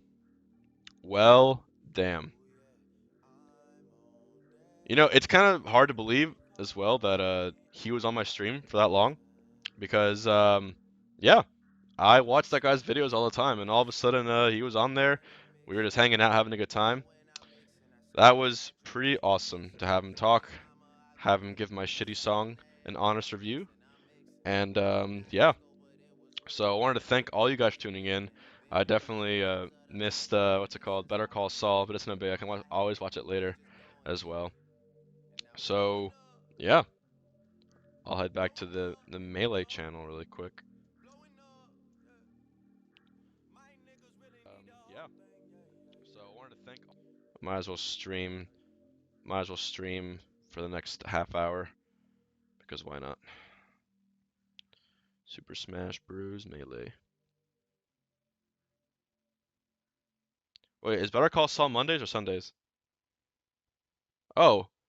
Well, damn. It's kind of hard to believe as well that he was on my stream for that long because yeah, I watch that guy's videos all the time and all of a sudden he was on there. We were just hanging out having a good time. That was pretty awesome to have him talk, have him give my shitty song an honest review, and yeah. So I wanted to thank all you guys for tuning in. I definitely missed what's it called, Better Call Saul, but it's no big. I can always watch it later as well. So yeah, I'll head back to the Melee channel really quick. Yeah. So I wanted to thank. Might as well stream. Might as well stream for the next half hour because why not? Super Smash Bros. Melee. Wait, is Better Call Saul Mondays or Sundays? Oh,